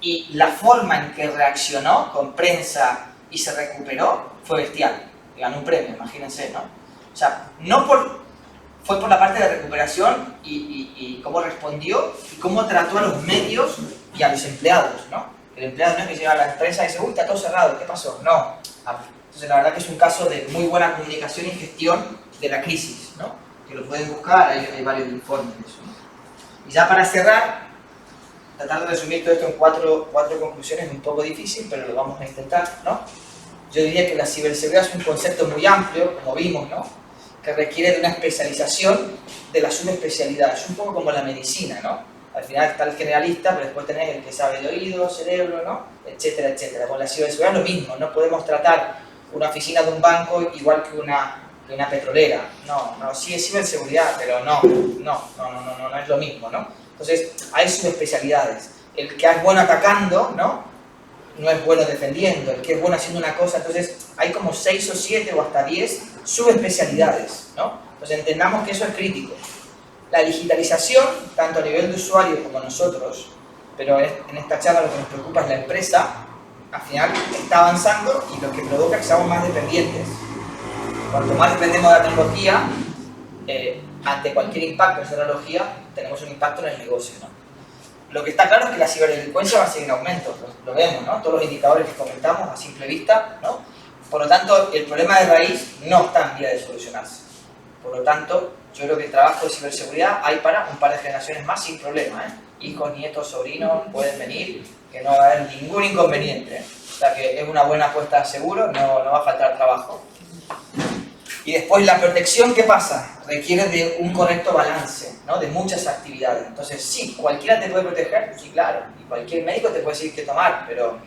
y la forma en que reaccionó con prensa y se recuperó fue bestial. Ganó un premio, imagínense, ¿no? O sea, fue por la parte de recuperación y cómo respondió y cómo trató a los medios y a los empleados, ¿no? El empleado no es que llega a la empresa y dice, uy, está todo cerrado, ¿qué pasó? No. Entonces, la verdad que es un caso de muy buena comunicación y gestión de la crisis, ¿no? Que lo pueden buscar, hay varios informes de eso, ¿no? Y ya para cerrar, tratar de resumir todo esto en cuatro conclusiones es un poco difícil, pero lo vamos a intentar, ¿no? Yo diría que la ciberseguridad es un concepto muy amplio, como vimos, ¿no? Que requiere de una especialización de la subespecialidad. Es un poco como la medicina, ¿no? Al final está el generalista, pero después tenés el que sabe de oído, cerebro, ¿no? Etcétera, etcétera. Con la ciberseguridad es lo mismo, no podemos tratar una oficina de un banco igual que una petrolera. No, sí es ciberseguridad, pero no es lo mismo, ¿no? Entonces, hay subespecialidades. El que es bueno atacando, ¿no? No es bueno defendiendo. El que es bueno haciendo una cosa, entonces hay como 6 o 7 o hasta 10 subespecialidades, ¿no? Entonces entendamos que eso es crítico. La digitalización, tanto a nivel de usuario como nosotros, pero en esta charla lo que nos preocupa es la empresa, al final está avanzando y lo que provoca es que seamos más dependientes. Cuanto más dependemos de la tecnología, ante cualquier impacto en esa tecnología, tenemos un impacto en el negocio, ¿no? Lo que está claro es que la ciberdelincuencia va a seguir en aumento, lo vemos, ¿no? Todos los indicadores que comentamos a simple vista, ¿no? Por lo tanto, el problema de raíz no está en vía de solucionarse. Por lo tanto, yo creo que el trabajo de ciberseguridad hay para un par de generaciones más sin problema, ¿eh? Hijos, nietos, sobrinos pueden venir, que no va a haber ningún inconveniente, ¿eh? O sea que es una buena apuesta seguro, no va a faltar trabajo. Y después la protección, ¿qué pasa? Requiere de un correcto balance, ¿no? De muchas actividades. Entonces, sí, cualquiera te puede proteger, sí, claro. Y cualquier médico te puede decir qué tomar, pero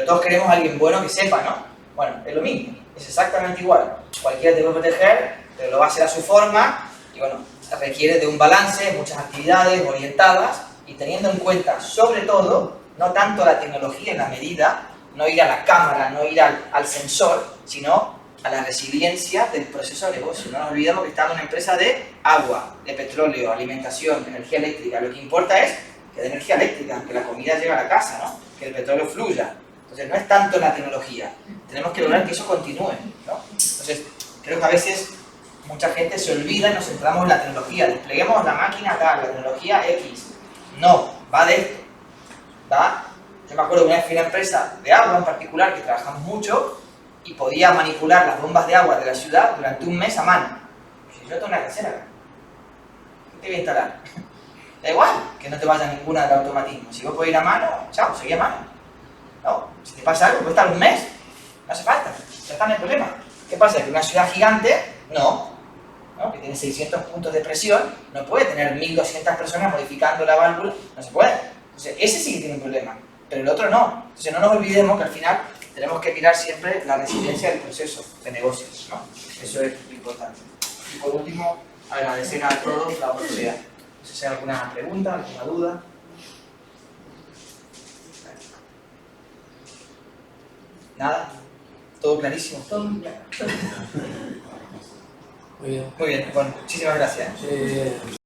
todos queremos a alguien bueno que sepa, ¿no? Bueno, es lo mismo, es exactamente igual. Cualquiera te puede proteger, pero lo va a hacer a su forma y, bueno, requiere de un balance, muchas actividades orientadas y teniendo en cuenta, sobre todo, no tanto la tecnología en la medida, no ir a la cámara, no ir al sensor, sino a la resiliencia del proceso de negocio. No nos olvidemos que estamos en una empresa de agua, de petróleo, alimentación, energía eléctrica. Lo que importa es que de energía eléctrica, que la comida llegue a la casa, ¿no? Que el petróleo fluya. Entonces no es tanto la tecnología. Tenemos que lograr que eso continúe, ¿no? Entonces creo que a veces mucha gente se olvida y nos centramos en la tecnología. Despleguemos la máquina tal, la tecnología X. No, va de esto. ¿Va? Yo me acuerdo que una vez fui a una empresa de agua en particular que trabajamos mucho y podía manipular las bombas de agua de la ciudad durante un mes a mano. Si yo tengo una casera acá, ¿qué te voy a instalar? Da igual que no te vaya ninguna del automatismo. Si vos podés ir a mano, chao, seguí a mano. No, si te pasa algo, puede estar un mes, no hace falta, ya está en el problema. ¿Qué pasa? Que una ciudad gigante, no, que tiene 600 puntos de presión, no puede tener 1200 personas modificando la válvula, no se puede. Entonces, ese sí que tiene un problema, pero el otro no. Entonces, no nos olvidemos que al final tenemos que mirar siempre la resiliencia del proceso de negocios, ¿no? Eso es lo importante. Y por último, agradecer a todos la oportunidad. No sé si hay alguna pregunta, alguna duda. ¿Nada? ¿Todo clarísimo? Muy bien. Muy bien, bueno, muchísimas gracias.